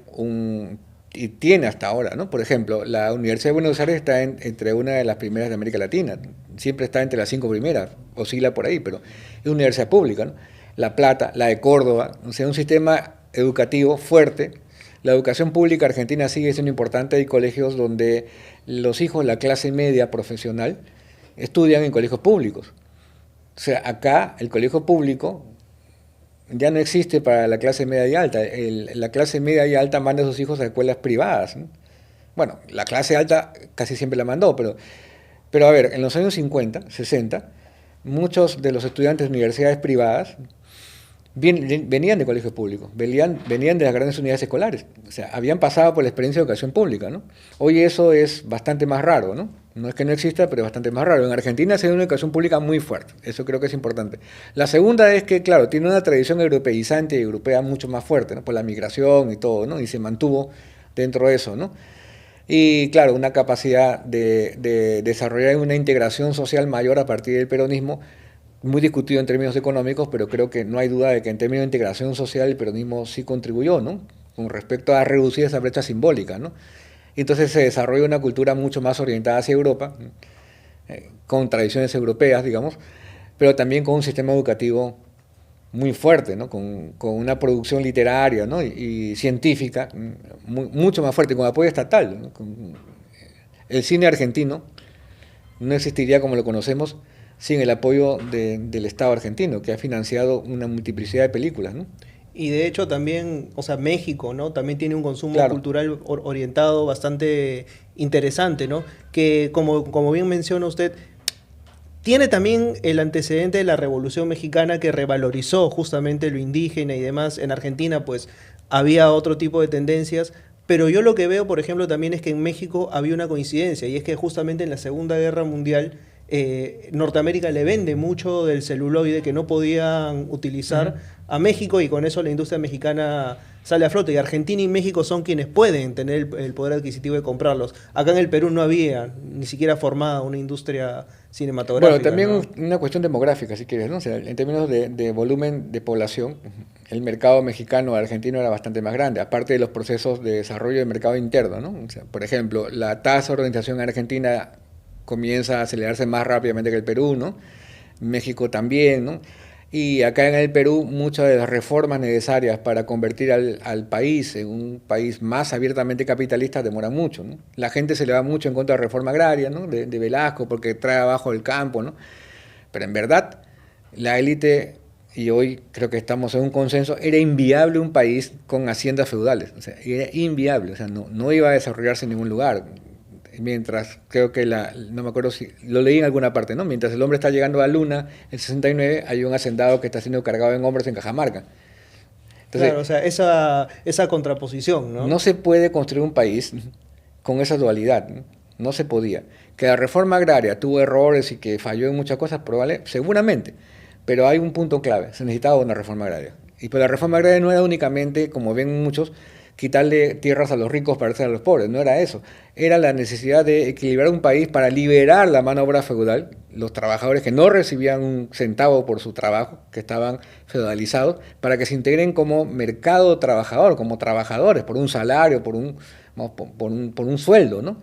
y tiene hasta ahora, ¿no? Por ejemplo, la Universidad de Buenos Aires está entre una de las primeras de América Latina, siempre está entre las 5 primeras, oscila por ahí, pero es una universidad pública, ¿no? La Plata, la de Córdoba, o sea, un sistema educativo fuerte. La educación pública argentina sigue siendo importante, hay colegios donde los hijos de la clase media profesional estudian en colegios públicos. O sea, acá el colegio público ya no existe para la clase media y alta. La clase media y alta manda a sus hijos a escuelas privadas, ¿no? Bueno, la clase alta casi siempre la mandó, pero a ver, en los años 50, 60, muchos de los estudiantes de universidades privadas venían de colegios públicos, venían de las grandes unidades escolares, o sea, habían pasado por la experiencia de educación pública, ¿no? Hoy eso es bastante más raro, ¿no? No es que no exista, pero es bastante más raro. En Argentina se da una educación pública muy fuerte, eso creo que es importante. La segunda es que, claro, tiene una tradición europeizante y europea mucho más fuerte, ¿no? Por la migración y todo, ¿no? Y se mantuvo dentro de eso, ¿no? Y claro, una capacidad de desarrollar una integración social mayor a partir del peronismo, muy discutido en términos económicos, pero creo que no hay duda de que en términos de integración social el peronismo sí contribuyó, ¿no? Con respecto a reducir esa brecha simbólica, ¿no? Y entonces se desarrolla una cultura mucho más orientada hacia Europa, con tradiciones europeas, digamos, pero también con un sistema educativo muy fuerte, ¿no? Con una producción literaria, ¿no? y científica mucho más fuerte, con apoyo estatal, ¿no? El cine argentino no existiría como lo conocemos sin el apoyo del Estado argentino, que ha financiado una multiplicidad de películas, ¿no? Y de hecho también, o sea, México, ¿no? También tiene un consumo Claro, cultural orientado bastante interesante, ¿no? Que como bien menciona usted, tiene también el antecedente de la Revolución Mexicana que revalorizó justamente lo indígena y demás. En Argentina, pues, había otro tipo de tendencias. Pero yo lo que veo, por ejemplo, también es que en México había una coincidencia, y es que justamente en la Segunda Guerra Mundial, Norteamérica le vende mucho del celuloide que no podían utilizar a México, y con eso la industria mexicana sale a flote. Y Argentina y México son quienes pueden tener el poder adquisitivo de comprarlos. Acá en el Perú no había ni siquiera formada una industria bueno, cinematográfica, también ¿no? una cuestión demográfica, si quieres, ¿no? O sea, en términos de volumen de población, el mercado mexicano argentino era bastante más grande, aparte de los procesos de desarrollo del mercado interno, ¿no? O sea, por ejemplo, la tasa de organización argentina comienza a acelerarse más rápidamente que el Perú, ¿no? México también, ¿no? Y acá en el Perú muchas de las reformas necesarias para convertir al país en un país más abiertamente capitalista demoran mucho, ¿no? La gente se le va mucho en contra de la reforma agraria, ¿no? De Velasco porque trae abajo el campo, ¿no? Pero en verdad la élite, y hoy creo que estamos en un consenso, era inviable un país con haciendas feudales, o sea, era inviable, o sea, no iba a desarrollarse en ningún lugar. Mientras, creo que no me acuerdo si lo leí en alguna parte, ¿no? Mientras el hombre está llegando a la luna, en 69 hay un hacendado que está siendo cargado en hombros en Cajamarca. Entonces, Claro, o sea, esa contraposición, ¿no? no se puede construir un país con esa dualidad, ¿no? No se podía. Que la reforma agraria tuvo errores y que falló en muchas cosas, probable, seguramente, pero hay un punto clave, se necesitaba una reforma agraria. Y pues la reforma agraria no era únicamente, como ven muchos, quitarle tierras a los ricos para hacer a los pobres, no era eso. Era la necesidad de equilibrar un país para liberar la mano de obra feudal, los trabajadores que no recibían un centavo por su trabajo, que estaban feudalizados, para que se integren como mercado trabajador, como trabajadores, por un salario, por un sueldo, ¿no?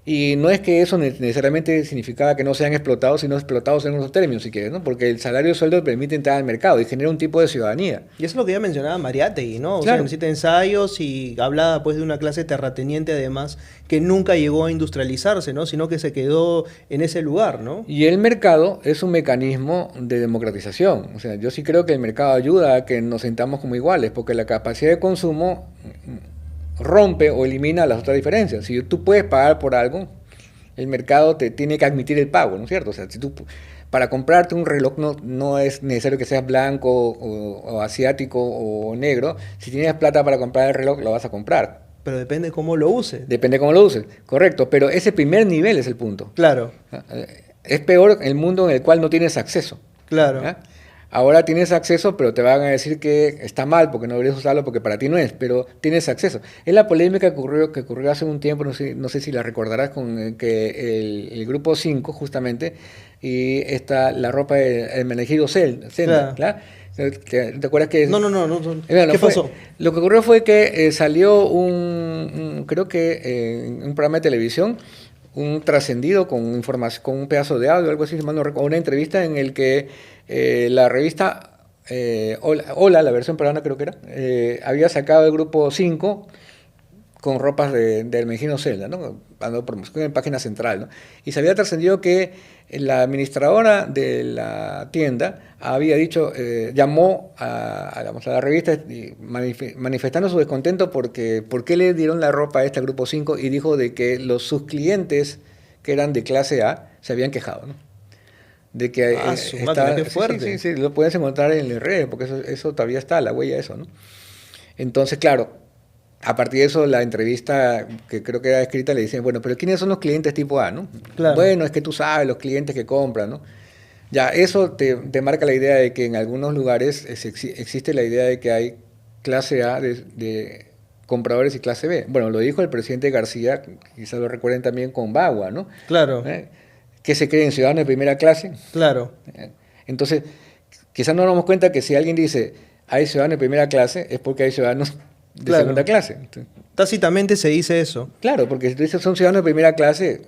Y no es que eso necesariamente significaba que no sean explotados, sino explotados en otros términos, si quieres, ¿no? Porque el salario y sueldo permite entrar al mercado y genera un tipo de ciudadanía. Y eso es lo que ya mencionaba Mariátegui, ¿no? O sea, Claro. necesita ensayos y hablaba pues de una clase terrateniente además que nunca llegó a industrializarse, ¿no? Sino que se quedó en ese lugar, ¿no? Y el mercado es un mecanismo de democratización. O sea, yo sí creo que el mercado ayuda a que nos sintamos como iguales, porque la capacidad de consumo rompe o elimina las otras diferencias. Si tú puedes pagar por algo, el mercado te tiene que admitir el pago, ¿no es cierto? O sea, si tú, para comprarte un reloj no es necesario que seas blanco o asiático o negro. Si tienes plata para comprar el reloj, lo vas a comprar. Pero depende cómo lo use. Depende cómo lo uses, correcto. Pero ese primer nivel es el punto. Claro, Es peor el mundo en el cual no tienes acceso. claro. ¿Ya? Ahora tienes acceso, pero te van a decir que está mal porque no deberías usarlo porque para ti no es, pero tienes acceso. Es la polémica que ocurrió hace un tiempo, no sé si la recordarás, con el grupo 5 justamente, y la ropa de Hermenegildo Senda, Claro. ¿claro? ¿Te acuerdas que No. bueno, ¿Qué pasó? lo que ocurrió fue que salió creo que en un programa de televisión, un trascendido con información, con un pedazo de audio, algo así, si mal no recuerdo, una entrevista en el que la revista Hola, la versión peruana creo que era, había sacado el grupo 5 con ropas de Hermenegildo Zelda, ¿no? Dando promoción en página central, ¿no? Y se había trascendido que la administradora de la tienda había dicho, llamó a la revista manifestando su descontento porque por qué le dieron la ropa a este grupo 5 y dijo de que sus clientes que eran de clase A se habían quejado, ¿no? De que Ah, su máquina, qué sí, fuerte. sí, lo puedes encontrar en las redes porque eso todavía está, la huella de eso, ¿no? Entonces, claro, a partir de eso, la entrevista que creo que era escrita le decían, bueno, pero ¿quiénes son los clientes tipo A, no? Claro. Bueno, es que tú sabes, los clientes que compran, ¿no? Ya, eso te marca la idea de que en algunos lugares existe la idea de que hay clase A de compradores y clase B. Bueno, lo dijo el presidente García, quizás lo recuerden también con Bagua, ¿no? Claro, Que se creen ciudadanos de primera clase. claro. Entonces, quizás no nos damos cuenta que si alguien dice hay ciudadanos de primera clase, es porque hay ciudadanos de Claro. segunda clase. Entonces, Tácitamente se dice eso. claro, porque si tú dices son ciudadanos de primera clase,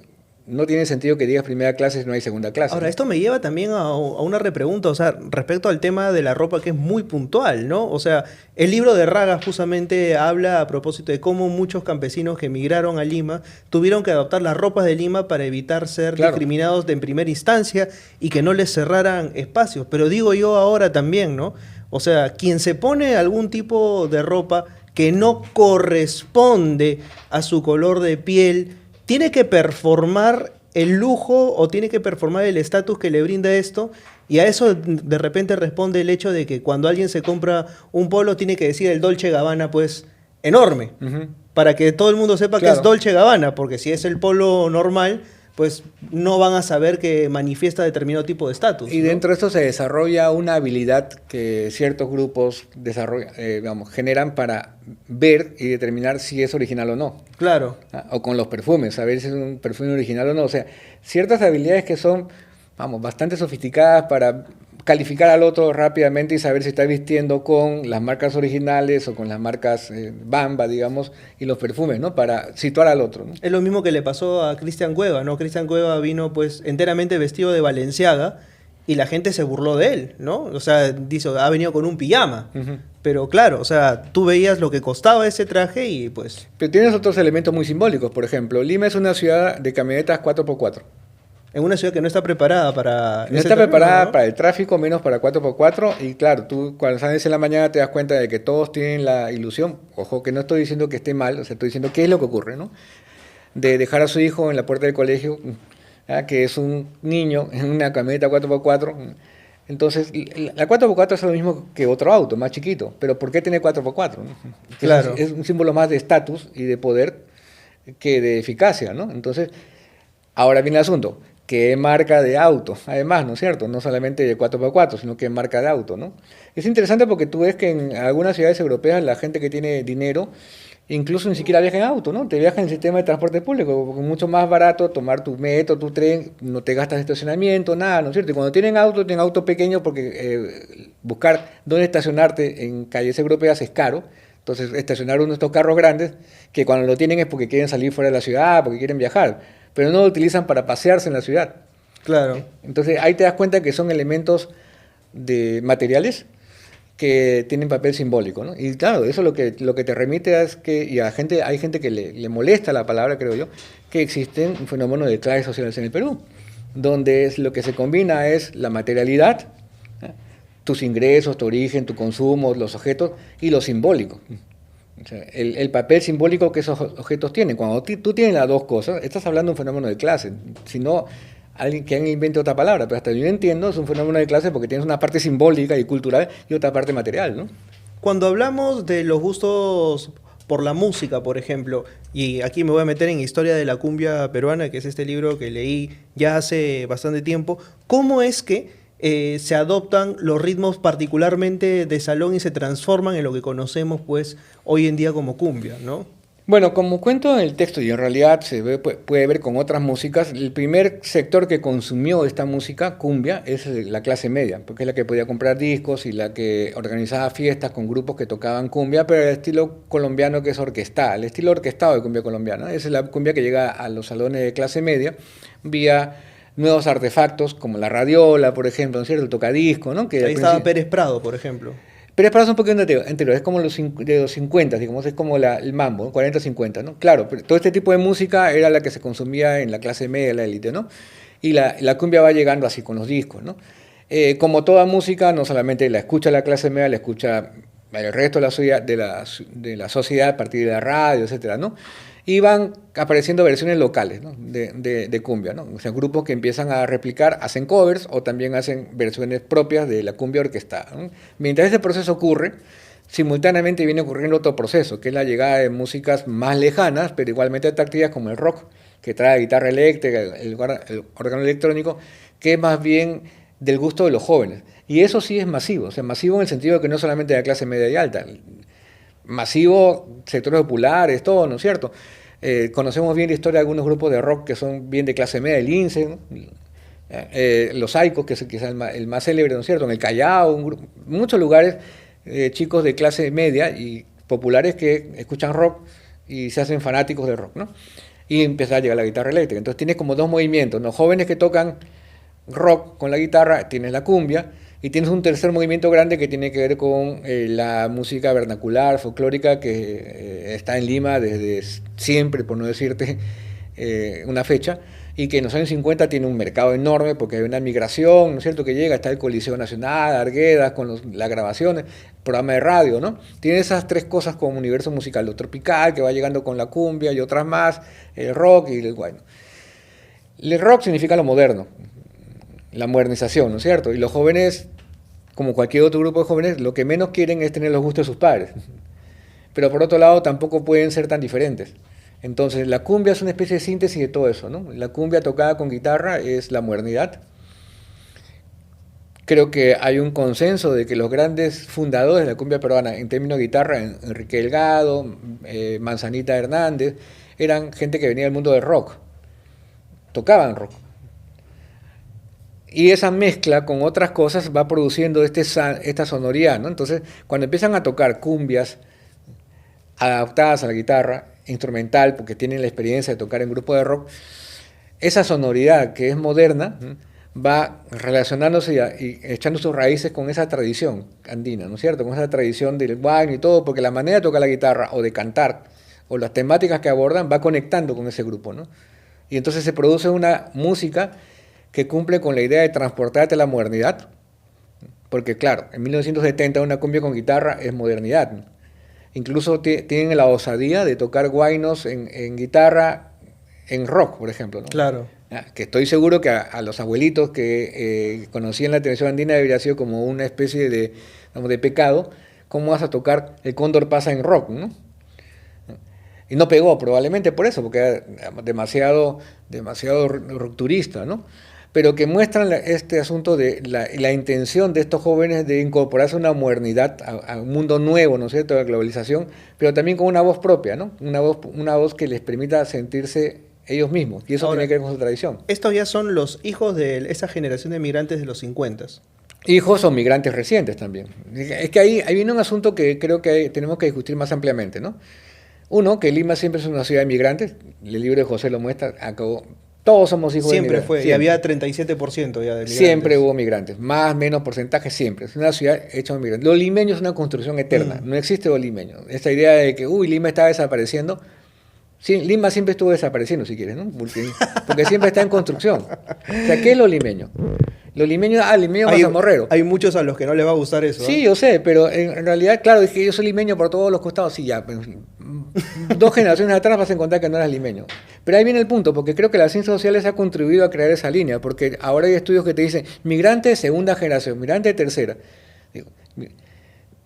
no tiene sentido que digas primera clase si no hay segunda clase. Ahora, ¿no? esto me lleva también a una repregunta, o sea, respecto al tema de la ropa que es muy puntual, ¿no? O sea, el libro de Raga justamente habla a propósito de cómo muchos campesinos que emigraron a Lima tuvieron que adoptar las ropas de Lima para evitar ser Claro. discriminados en primera instancia y que no les cerraran espacios. Pero digo yo ahora también, ¿no? O sea, quien se pone algún tipo de ropa que no corresponde a su color de piel, tiene que performar el lujo o tiene que performar el estatus que le brinda esto. Y a eso de repente responde el hecho de que cuando alguien se compra un polo tiene que decir el Dolce Gabbana, pues enorme, Ujú. para que todo el mundo sepa que Claro. es Dolce Gabbana, porque si es el polo normal, pues no van a saber que manifiesta determinado tipo de estatus. Y ¿no? dentro de esto se desarrolla una habilidad que ciertos grupos generan para ver y determinar si es original o no. Claro, O con los perfumes, saber si es un perfume original o no. O sea, ciertas habilidades que son, bastante sofisticadas para calificar al otro rápidamente y saber si está vistiendo con las marcas originales o con las marcas Bamba, digamos, y los perfumes, ¿no? Para situar al otro, ¿no? es lo mismo que le pasó a Cristian Cueva, ¿no? Cristian Cueva vino pues enteramente vestido de Balenciaga y la gente se burló de él, ¿no? O sea, dice, ha venido con un pijama. Ujú. Pero claro, o sea, tú veías lo que costaba ese traje y pues... Pero tienes otros elementos muy simbólicos. Por ejemplo, Lima es una ciudad de camionetas 4x4. En una ciudad que no está preparada para... No ese está terreno, preparada ¿no? para el tráfico, menos para 4x4. Y claro, tú cuando sales en la mañana te das cuenta de que todos tienen la ilusión. Ojo, que no estoy diciendo que esté mal, o sea, estoy diciendo qué es lo que ocurre, ¿no? De dejar a su hijo en la puerta del colegio, que es un niño en una camioneta 4x4. Entonces, la 4x4 es lo mismo que otro auto, más chiquito. Pero ¿por qué tiene 4x4? ¿no? Claro. Es un símbolo más de estatus y de poder que de eficacia, ¿no? Entonces, ahora viene el asunto. ¿Qué marca de auto? Además, ¿no es cierto? No solamente de 4x4, sino que marca de auto, ¿no? Es interesante porque tú ves que en algunas ciudades europeas la gente que tiene dinero incluso ni siquiera viaja en auto, ¿no? Te viaja en el sistema de transporte público, porque es mucho más barato tomar tu metro, tu tren, no te gastas estacionamiento, nada, ¿no es cierto? Y cuando tienen auto pequeño porque buscar dónde estacionarte en calles europeas es caro. Entonces, estacionar uno de estos carros grandes, que cuando lo tienen es porque quieren salir fuera de la ciudad, porque quieren viajar. pero no lo utilizan para pasearse en la ciudad. Claro. Entonces ahí te das cuenta que son elementos materiales que tienen papel simbólico, ¿no? Y claro, eso lo que te remite es que, y hay gente que le molesta la palabra, creo yo, que existen un fenómeno de clases sociales en el Perú, donde lo que se combina es la materialidad, tus ingresos, tu origen, tu consumo, los objetos, y lo simbólico. O sea, el papel simbólico que esos objetos tienen. Cuando tú tienes las dos cosas, estás hablando de un fenómeno de clase. Si no, alguien que invente otra palabra, pero hasta yo entiendo, es un fenómeno de clase porque tienes una parte simbólica y cultural y otra parte material, ¿no? Cuando hablamos de los gustos por la música, por ejemplo, y aquí me voy a meter en Historia de la Cumbia Peruana, que es este libro que leí ya hace bastante tiempo, ¿cómo es que se adoptan los ritmos particularmente de salón y se transforman en lo que conocemos pues hoy en día como cumbia, ¿no? Bueno, como cuento en el texto, y en realidad puede ver con otras músicas, el primer sector que consumió esta música, cumbia, es la clase media, porque es la que podía comprar discos y la que organizaba fiestas con grupos que tocaban cumbia, pero el estilo colombiano que es orquestal, el estilo orquestado de cumbia colombiana. Esa es la cumbia que llega a los salones de clase media vía nuevos artefactos como la radiola, por ejemplo, ¿no es cierto? El tocadisco, ¿no? Que Ahí estaba Pérez Prado, por ejemplo. Pero es un poquito anterior, es como de los 50, digamos, es como el mambo, 40-50, ¿no? Claro, pero todo este tipo de música era la que se consumía en la clase media, la élite, ¿no? Y la cumbia va llegando así con los discos, ¿no? Como toda música, no solamente la escucha la clase media, la escucha el resto de la sociedad a partir de la radio, etcétera, ¿no? Y van apareciendo versiones locales, ¿no? de cumbia, ¿no? O sea, grupos que empiezan a replicar, hacen covers o también hacen versiones propias de la cumbia orquestada, ¿no? Mientras ese proceso ocurre, simultáneamente viene ocurriendo otro proceso, que es la llegada de músicas más lejanas, pero igualmente atractivas, como el rock, que trae guitarra eléctrica, el órgano electrónico, que es más bien del gusto de los jóvenes. Y eso sí es masivo, o sea, masivo en el sentido de que no solamente de la clase media y alta, masivo, sectores populares, todo, ¿no es cierto? Conocemos bien la historia de algunos grupos de rock que son bien de clase media, el INSE, ¿no? Los Saicos, que es quizás el más célebre, ¿no es cierto? En el Callao, muchos lugares, chicos de clase media y populares que escuchan rock y se hacen fanáticos de rock, ¿no? Y empieza a llegar la guitarra eléctrica. Entonces tienes como dos movimientos, ¿no? Jóvenes que tocan rock con la guitarra, tienes la cumbia, y tienes un tercer movimiento grande que tiene que ver con la música vernacular, folclórica, que está en Lima desde siempre, por no decirte una fecha, y que en los años 50 tiene un mercado enorme porque hay una migración, ¿no es cierto?, que llega, está el Coliseo Nacional, Arguedas, con las grabaciones, programa de radio, ¿no? Tiene esas tres cosas como universo musical, lo tropical, que va llegando con la cumbia y otras más, el rock y bueno. El rock significa lo moderno, la modernización, ¿no es cierto? Y los jóvenes, como cualquier otro grupo de jóvenes, lo que menos quieren es tener los gustos de sus padres. Pero por otro lado, tampoco pueden ser tan diferentes. Entonces, la cumbia es una especie de síntesis de todo eso, ¿no? La cumbia tocada con guitarra es la modernidad. Creo que hay un consenso de que los grandes fundadores de la cumbia peruana, en términos de guitarra, Enrique Delgado, Manzanita Hernández, eran gente que venía del mundo del rock. Tocaban rock. Y esa mezcla con otras cosas va produciendo esta sonoridad, ¿no? Entonces, cuando empiezan a tocar cumbias adaptadas a la guitarra, instrumental, porque tienen la experiencia de tocar en grupo de rock, esa sonoridad que es moderna va relacionándose y echando sus raíces con esa tradición andina, ¿no es cierto? Con esa tradición del guayno y todo, porque la manera de tocar la guitarra o de cantar, o las temáticas que abordan, va conectando con ese grupo, ¿no? Y entonces se produce una música que cumple con la idea de transportarte a la modernidad, porque claro, en 1970 una cumbia con guitarra es modernidad, ¿no? Incluso tienen la osadía de tocar guaynos en guitarra en rock, por ejemplo, ¿no? Claro. Que estoy seguro que a los abuelitos que conocían la televisión andina debería ser como una especie de pecado. ¿Cómo vas a tocar El Cóndor pasa en rock, ¿no? Y no pegó probablemente por eso, porque era demasiado rupturista, ¿no? Pero que muestran este asunto de la intención de estos jóvenes de incorporarse a una modernidad, a un mundo nuevo, ¿no es cierto?, de la globalización, pero también con una voz propia, ¿no? Una voz que les permita sentirse ellos mismos, y eso tiene que ver con su tradición. Estos ya son los hijos de esa generación de migrantes de los 50. Hijos o migrantes recientes también. Es que ahí viene un asunto que creo que tenemos que discutir más ampliamente, ¿no? Uno, que Lima siempre es una ciudad de migrantes, el libro de José lo muestra, Todos somos hijos de Siempre migrantes. fue, y Siempre. había 37% ya de migrantes. Siempre hubo migrantes, más menos porcentaje siempre. Es una ciudad hecha de migrantes. Lo limeño es una construcción eterna, no existe lo limeño. Esta idea de que, Lima está desapareciendo, sí, Lima siempre estuvo desapareciendo, si quieres, ¿no? Porque siempre está en construcción. O sea, ¿qué es lo limeño? Lo limeño, limeño mazamorrero. Hay muchos a los que no les va a gustar eso. Sí, yo sé, pero en realidad, claro, es que yo soy limeño por todos los costados. Sí, ya, pues, 2 generaciones atrás vas a encontrar que no eras limeño. Pero ahí viene el punto, porque creo que las ciencias sociales ha contribuido a crear esa línea, porque ahora hay estudios que te dicen migrante de segunda generación, migrante de tercera. Digo,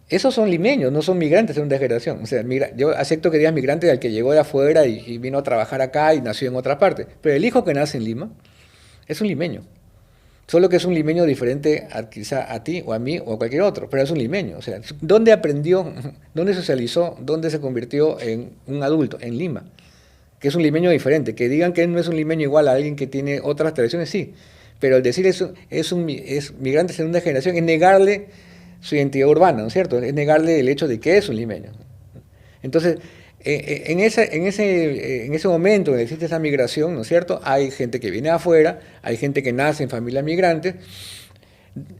esos son limeños, no son migrantes de segunda generación. O sea, yo acepto que digas migrante al que llegó de afuera y vino a trabajar acá y nació en otra parte. Pero el hijo que nace en Lima es un limeño. Solo que es un limeño diferente quizá a ti o a mí o a cualquier otro, pero es un limeño. O sea, ¿dónde aprendió, dónde socializó, dónde se convirtió en un adulto? En Lima, que es un limeño diferente. Que digan que él no es un limeño igual a alguien que tiene otras tradiciones, sí. Pero el decir es migrante de segunda generación es negarle su identidad urbana, ¿no es cierto? Es negarle el hecho de que es un limeño. Entonces, en ese momento en que existe esa migración, ¿no es cierto? Hay gente que viene de afuera, hay gente que nace en familias migrantes.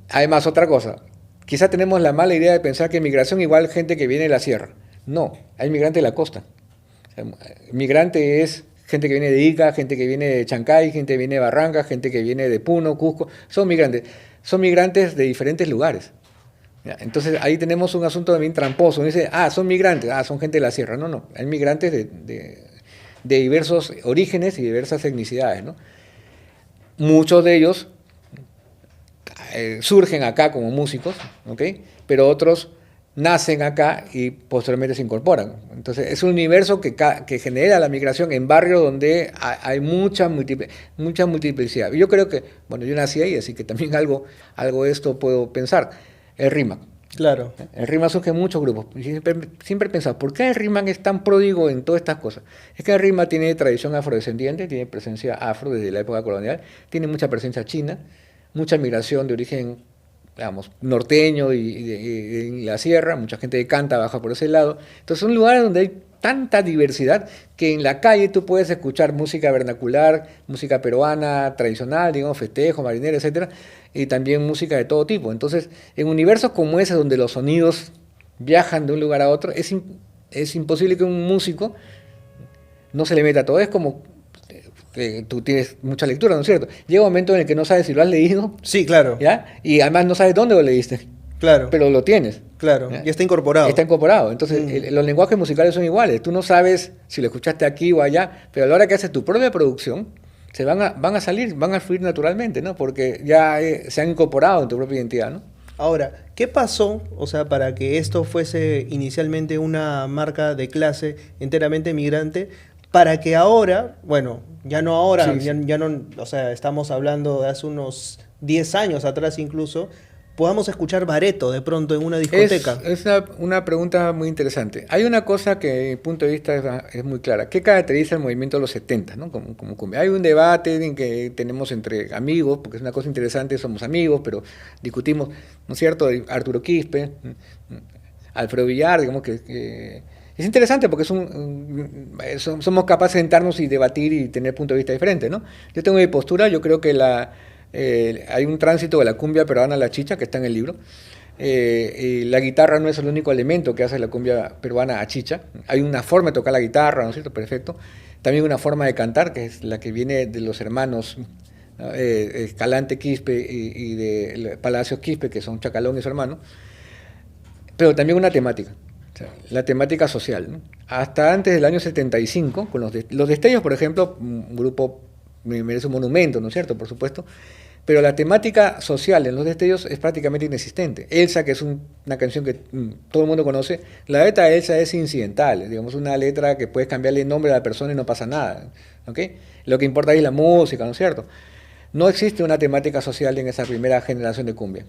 Además, otra cosa, quizá tenemos la mala idea de pensar que migración igual gente que viene de la sierra. No, hay migrantes de la costa. Migrante es gente que viene de Ica, gente que viene de Chancay, gente que viene de Barranca, gente que viene de Puno, Cusco. Son migrantes de diferentes lugares. Entonces ahí tenemos un asunto también tramposo. Dice, son migrantes, son gente de la sierra. No, hay migrantes de diversos orígenes y diversas etnicidades, ¿no? Muchos de ellos surgen acá como músicos, ¿ok? Pero otros nacen acá y posteriormente se incorporan. Entonces es un universo que genera la migración en barrios donde hay mucha multiplicidad. Y yo creo que, bueno, yo nací ahí, así que también algo de esto puedo pensar. El RIMAC. Claro. El RIMAC surge en muchos grupos. Siempre he pensado, ¿por qué el RIMAC es tan pródigo en todas estas cosas? Es que el RIMAC tiene tradición afrodescendiente, tiene presencia afro desde la época colonial, tiene mucha presencia china, mucha migración de origen, digamos, norteño y en la sierra, mucha gente de Canta baja por ese lado. Entonces son lugares donde hay tanta diversidad que en la calle tú puedes escuchar música vernacular, música peruana tradicional, digamos, festejos, marineros, etcétera, y también música de todo tipo. Entonces, en universos como ese, donde los sonidos viajan de un lugar a otro, es imposible que un músico no se le meta todo. Es como tú tienes mucha lectura, ¿no es cierto? Llega un momento en el que no sabes si lo has leído. Sí, claro. ¿Ya? Y además no sabes dónde lo leíste. Claro. Pero lo tienes. Claro, ¿Ya? y está incorporado. Está incorporado. Entonces, los lenguajes musicales son iguales. Tú no sabes si lo escuchaste aquí o allá, pero a la hora que haces tu propia producción, van a salir, van a fluir naturalmente, ¿no? Porque ya se han incorporado en tu propia identidad, ¿no? Ahora, ¿qué pasó, o sea, para que esto fuese inicialmente una marca de clase enteramente migrante, para que ahora, bueno, ya no ahora, Sí, sí. ya no, o sea, estamos hablando de hace unos 10 años atrás incluso, podamos escuchar Bareto de pronto en una discoteca? Es una pregunta muy interesante. Hay una cosa que, desde mi punto de vista, es muy clara. ¿Qué caracteriza el movimiento de los 70, ¿no? Como cumbia? Hay un debate en que tenemos entre amigos, porque es una cosa interesante, somos amigos, pero discutimos, ¿no es cierto? Arturo Quispe, Alfredo Villar, digamos que es interesante porque somos capaces de sentarnos y debatir y tener puntos de vista diferentes, ¿no? Yo tengo mi postura, yo creo que hay un tránsito de la cumbia peruana a la chicha que está en el libro. La guitarra no es el único elemento que hace la cumbia peruana a chicha. Hay una forma de tocar la guitarra, ¿no es cierto? Perfecto. También una forma de cantar, que es la que viene de los hermanos Escalante Quispe y de Palacios Quispe, que son Chacalón y su hermano. Pero también una temática. O sea, la temática social, ¿no? Hasta antes del año 75, con los Destellos, por ejemplo, un grupo merece un monumento, ¿no es cierto? Por supuesto. Pero la temática social en Los Destellos es prácticamente inexistente. Elsa, que es una canción que todo el mundo conoce, la letra de Elsa es incidental, digamos, una letra que puedes cambiarle el nombre a la persona y no pasa nada, ¿ok? Lo que importa es la música, ¿no es cierto? No existe una temática social en esa primera generación de cumbia.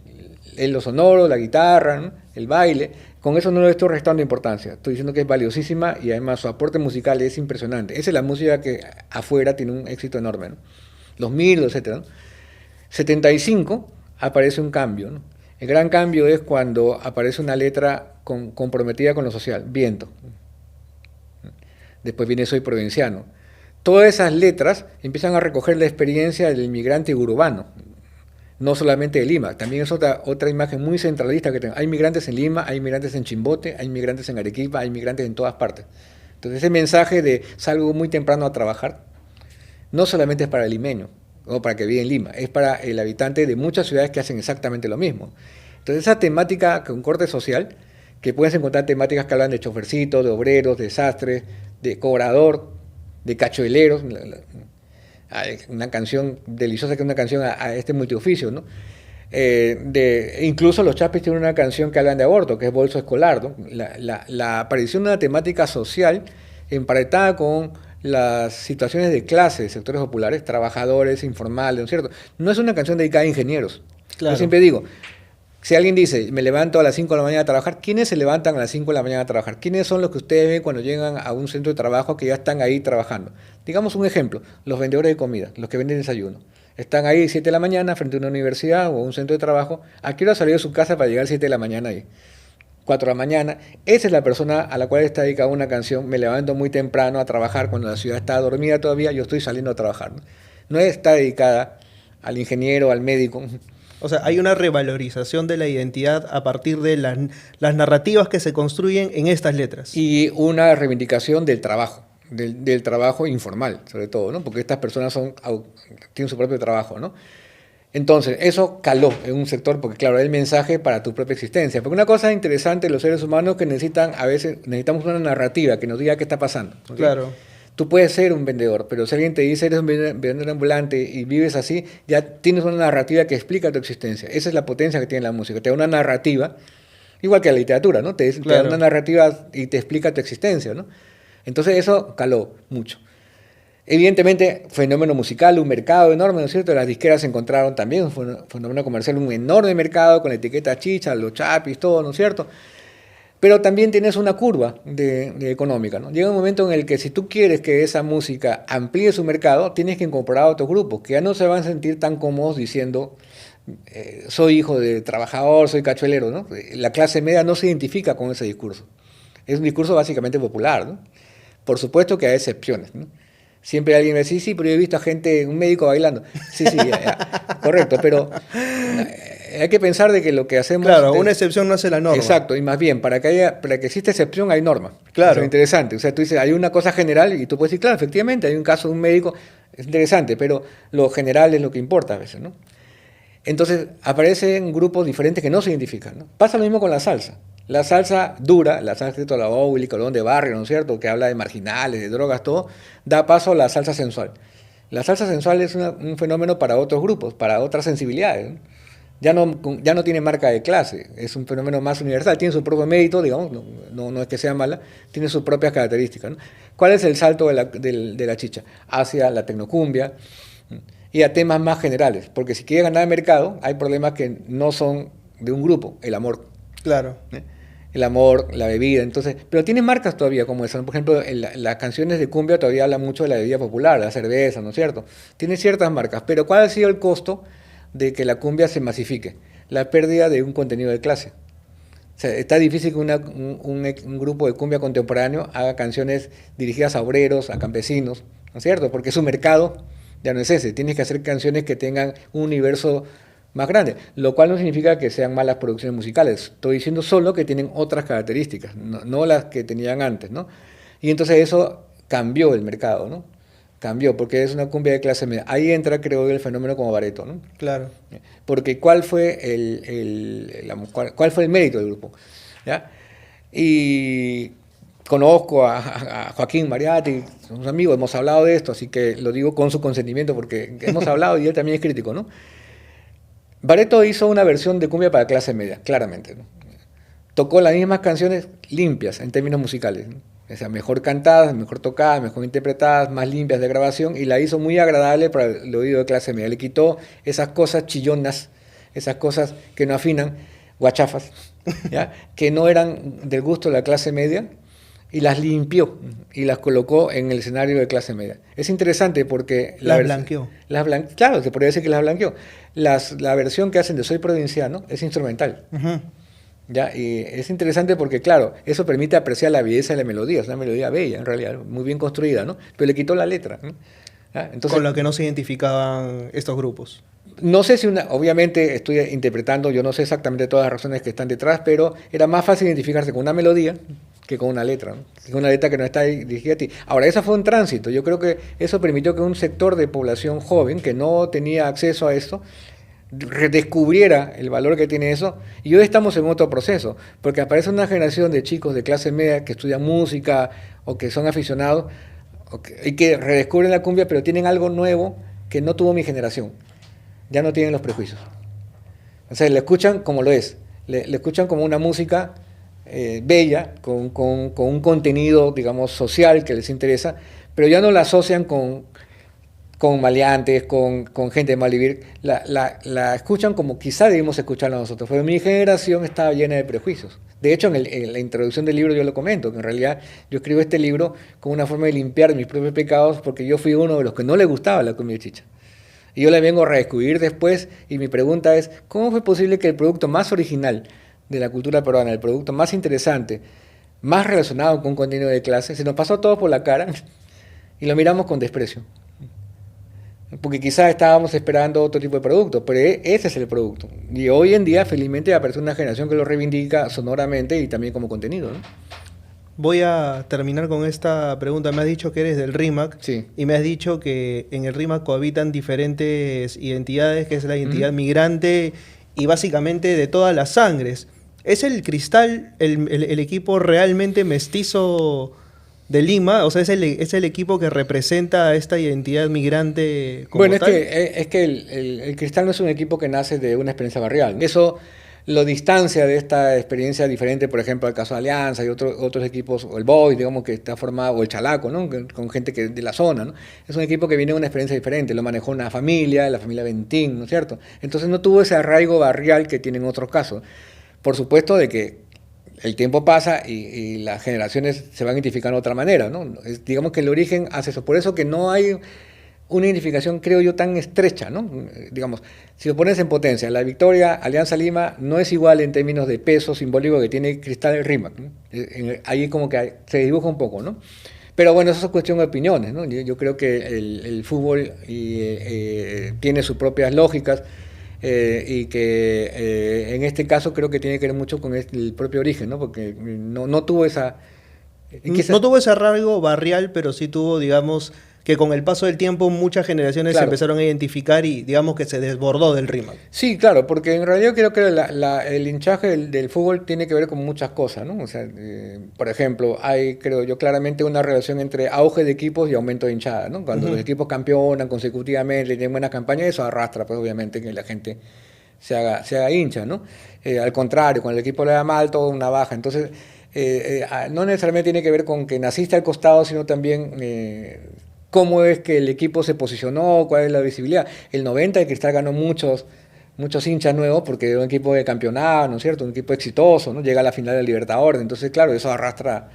Es lo sonoro, la guitarra, ¿no? El baile. Con eso no le estoy restando importancia. Estoy diciendo que es valiosísima y además su aporte musical es impresionante. Esa es la música que afuera tiene un éxito enorme, ¿no? Los Mirlos, etc., ¿no? 75 aparece un cambio, ¿no? El gran cambio es cuando aparece una letra comprometida con lo social, Viento. Después viene Soy Provinciano. todas esas letras empiezan a recoger la experiencia del inmigrante urbano, no solamente de Lima, también es otra imagen muy centralista que tenemos. Hay migrantes en Lima, hay migrantes en Chimbote, hay migrantes en Arequipa, hay migrantes en todas partes. Entonces ese mensaje de salgo muy temprano a trabajar, no solamente es para el limeño o para que vive en Lima, es para el habitante de muchas ciudades que hacen exactamente lo mismo. Entonces esa temática con corte social, que puedes encontrar temáticas que hablan de chofercitos, de obreros, de sastres, de cobrador, de cachueleros, una canción deliciosa que es una canción a este multioficio, ¿no? Incluso los Chapis tienen una canción que hablan de aborto, que es Bolso Escolar, ¿no? La aparición de una temática social emparentada con las situaciones de clase de sectores populares, trabajadores, informales, ¿no es cierto? No es una canción dedicada a ingenieros. Claro. Yo siempre digo, si alguien dice, me levanto a las 5 de la mañana a trabajar, ¿quiénes se levantan a las 5 de la mañana a trabajar? ¿Quiénes son los que ustedes ven cuando llegan a un centro de trabajo que ya están ahí trabajando? Digamos un ejemplo, los vendedores de comida, los que venden desayuno. Están ahí 7 de la mañana frente a una universidad o a un centro de trabajo. ¿A qué hora salió de su casa para llegar 7 de la mañana ahí? 4 de la mañana. Esa es la persona a la cual está dedicada una canción. Me levanto muy temprano a trabajar cuando la ciudad está dormida todavía, yo estoy saliendo a trabajar. No está dedicada al ingeniero, al médico. O sea, hay una revalorización de la identidad a partir de las narrativas que se construyen en estas letras. Y una reivindicación del trabajo, del trabajo informal, sobre todo, ¿no? Porque estas personas tienen su propio trabajo, ¿no? Entonces, eso caló en un sector, porque claro, es el mensaje para tu propia existencia. Porque una cosa interesante de los seres humanos que a veces necesitamos una narrativa que nos diga qué está pasando. ¿Okay? Claro. Tú puedes ser un vendedor, pero si alguien te dice eres un vendedor ambulante y vives así, ya tienes una narrativa que explica tu existencia. Esa es la potencia que tiene la música. Te da una narrativa, igual que la literatura, ¿no? Te da una narrativa y te explica tu existencia, ¿no? Entonces eso caló mucho. Evidentemente, fenómeno musical, un mercado enorme, ¿no es cierto? Las disqueras encontraron también un fenómeno comercial, un enorme mercado con la etiqueta chicha, los chapis, todo, ¿no es cierto? Pero también tienes una curva de económica, ¿no? Llega un momento en el que si tú quieres que esa música amplíe su mercado, tienes que incorporar a otros grupos que ya no se van a sentir tan cómodos diciendo soy hijo de trabajador, soy cachuelero, ¿no? La clase media no se identifica con ese discurso. Es un discurso básicamente popular, ¿no? Por supuesto que hay excepciones, ¿no? Siempre alguien me dice, sí, pero yo he visto a gente, un médico bailando. Sí, correcto, pero hay que pensar de que lo que hacemos... Claro, una excepción no hace la norma. Exacto, y más bien, para que exista excepción hay norma. Claro. Eso es interesante. O sea, tú dices, hay una cosa general y tú puedes decir, claro, efectivamente, hay un caso de un médico, es interesante, pero lo general es lo que importa a veces, ¿no? Entonces, aparecen grupos diferentes que no se identifican, ¿no? Pasa lo mismo con la salsa. La salsa dura, la salsa de la Willy Colón de barrio, ¿no es cierto?, que habla de marginales, de drogas, todo, da paso a la salsa sensual. La salsa sensual es un fenómeno para otros grupos, para otras sensibilidades, ¿no? Ya no tiene marca de clase, es un fenómeno más universal, tiene su propio mérito, digamos, no es que sea mala, tiene sus propias características, ¿no? ¿Cuál es el salto de la chicha? Hacia la tecnocumbia y a temas más generales, porque si quiere ganar el mercado, hay problemas que no son de un grupo, el amor. Claro. El amor, la bebida, entonces, pero tiene marcas todavía como esa, por ejemplo, las canciones de cumbia todavía hablan mucho de la bebida popular, la cerveza, ¿no es cierto? Tiene ciertas marcas, pero ¿cuál ha sido el costo de que la cumbia se masifique? La pérdida de un contenido de clase. O sea, está difícil que un grupo de cumbia contemporáneo haga canciones dirigidas a obreros, a campesinos, ¿no es cierto? Porque su mercado ya no es ese, tienes que hacer canciones que tengan un universo más grande, lo cual no significa que sean malas producciones musicales. Estoy diciendo solo que tienen otras características, no las que tenían antes, ¿no? Y entonces eso cambió el mercado, ¿no? Cambió, porque es una cumbia de clase media. Ahí entra, creo yo, el fenómeno como Bareto, ¿no? Claro. Porque ¿cuál fue cuál fue el mérito del grupo? ¿Ya? Y conozco a Joaquín Mariatti, somos amigos, hemos hablado de esto, así que lo digo con su consentimiento, porque hemos hablado y él también es crítico, ¿no? Bareto hizo una versión de cumbia para clase media, claramente, ¿no? Tocó las mismas canciones limpias en términos musicales, ¿no? O sea, mejor cantadas, mejor tocadas, mejor interpretadas, más limpias de grabación, y la hizo muy agradable para el oído de clase media. Le quitó esas cosas chillonas, esas cosas que no afinan, guachafas, ¿ya? Que no eran del gusto de la clase media, y las limpió y las colocó en el escenario de clase media. Es interesante porque... Las blanqueó. Claro, se podría decir que las blanqueó. La versión que hacen de Soy Provinciano es instrumental. ¿Ya? Y es interesante porque, claro, eso permite apreciar la belleza de la melodía. Es una melodía bella, en realidad, muy bien construida, ¿no? Pero le quitó la letra, ¿no? ¿Ya? Entonces, con la que no se identificaban estos grupos. no sé si obviamente estoy interpretando, yo no sé exactamente todas las razones que están detrás, pero era más fácil identificarse con una melodía que con una letra, ¿no? Que con una letra que no está dirigida a ti. Ahora, eso fue un tránsito. Yo creo que eso permitió que un sector de población joven que no tenía acceso a esto redescubriera el valor que tiene eso, y hoy estamos en otro proceso, porque aparece una generación de chicos de clase media que estudian música o que son aficionados y que redescubren la cumbia, pero tienen algo nuevo que no tuvo mi generación. Ya no tienen los prejuicios. O sea, le escuchan como lo es, le escuchan como una música bella, con un contenido, digamos, social que les interesa, pero ya no la asocian con maleantes, con gente de mal vivir, la escuchan como quizá debimos escucharla nosotros. Pero mi generación estaba llena de prejuicios. De hecho, en la introducción del libro yo lo comento, que en realidad yo escribo este libro como una forma de limpiar mis propios pecados, porque yo fui uno de los que no le gustaba la cumbia chicha. Y yo la vengo a redescubrir después, y mi pregunta es, ¿cómo fue posible que el producto más original de la cultura peruana, el producto más interesante, más relacionado con un contenido de clase, se nos pasó todo por la cara y lo miramos con desprecio? Porque quizás estábamos esperando otro tipo de producto, pero ese es el producto. Y hoy en día, felizmente, aparece una generación que lo reivindica sonoramente y también como contenido, ¿no? Voy a terminar con esta pregunta. Me has dicho que eres del RIMAC, Sí. y me has dicho que en el RIMAC cohabitan diferentes identidades, que es la identidad migrante y básicamente de todas las sangres. ¿Es el Cristal el equipo realmente mestizo de Lima? O sea, ¿es el equipo que representa a esta identidad migrante como Bueno, tal? es que el Cristal no es un equipo que nace de una experiencia barrial. Eso lo distancia de esta experiencia diferente, por ejemplo, al caso de Alianza y otros equipos, o el Boys, digamos, que está formado, o el Chalaco, ¿no? Con gente de la zona, ¿no? Es un equipo que viene de una experiencia diferente, lo manejó una familia, la familia Bentín, ¿no es cierto? Entonces no tuvo ese arraigo barrial que tienen otros casos. Por supuesto de que el tiempo pasa y las generaciones se van identificando de otra manera, ¿no? Digamos que el origen hace eso. Por eso que no hay una identificación, creo yo, tan estrecha, ¿no? Digamos, si lo pones en potencia, la victoria Alianza Lima no es igual en términos de peso simbólico que tiene Cristal y RIMAC, ¿no? Ahí como que se dibuja un poco, ¿no? Pero bueno, eso es cuestión de opiniones, ¿no? Yo creo que el fútbol tiene sus propias lógicas, y que en este caso creo que tiene que ver mucho con el propio origen, ¿no? Porque no tuvo esa... No tuvo ese arraigo barrial, pero sí tuvo, digamos, que con el paso del tiempo muchas generaciones se empezaron a identificar y digamos que se desbordó del RIMAC. Sí, claro, porque en realidad creo que el hinchaje del fútbol tiene que ver con muchas cosas, ¿no? O sea, por ejemplo, hay, creo yo, claramente una relación entre auge de equipos y aumento de hinchada, ¿no? Cuando los equipos campeonan consecutivamente, tienen buenas campañas, eso arrastra, pues obviamente, que la gente se haga hincha, ¿no? Al contrario, cuando el equipo le da mal, todo una baja. Entonces, no necesariamente tiene que ver con que naciste al costado, sino también cómo es que el equipo se posicionó, cuál es la visibilidad. El 90 el Cristal ganó muchos hinchas nuevos porque era un equipo de campeonato, ¿no es cierto? Un equipo exitoso, ¿no? Llega a la final del Libertadores. Entonces, claro, eso arrastra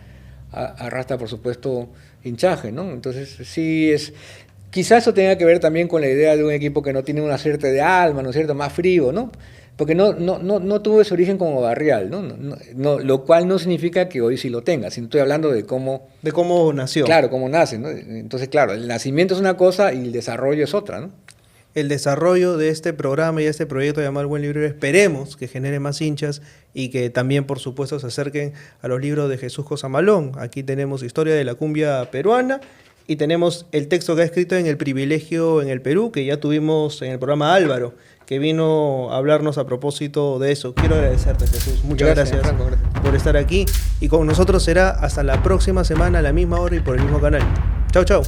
por supuesto, hinchaje, ¿no? Entonces, sí es... Quizás eso tenga que ver también con la idea de un equipo que no tiene una suerte de alma, ¿no es cierto? Más frío, ¿no? Porque no tuvo ese origen como barrial, ¿no? Lo cual no significa que hoy sí lo tenga, sino estoy hablando de cómo... De cómo nació. Claro, cómo nace, ¿no? Entonces, claro, el nacimiento es una cosa y el desarrollo es otra, ¿no? El desarrollo de este programa y este proyecto llamado El Buen Librero, esperemos que genere más hinchas y que también, por supuesto, se acerquen a los libros de Jesús Cosamalón. Aquí tenemos Historia de la Cumbia Peruana y tenemos el texto que ha escrito en El Privilegio en el Perú, que ya tuvimos en el programa Álvaro, que vino a hablarnos a propósito de eso. Quiero agradecerte, Jesús. Muchas gracias, Franco, gracias por estar aquí. Y con nosotros será hasta la próxima semana, a la misma hora y por el mismo canal. Chau, chau.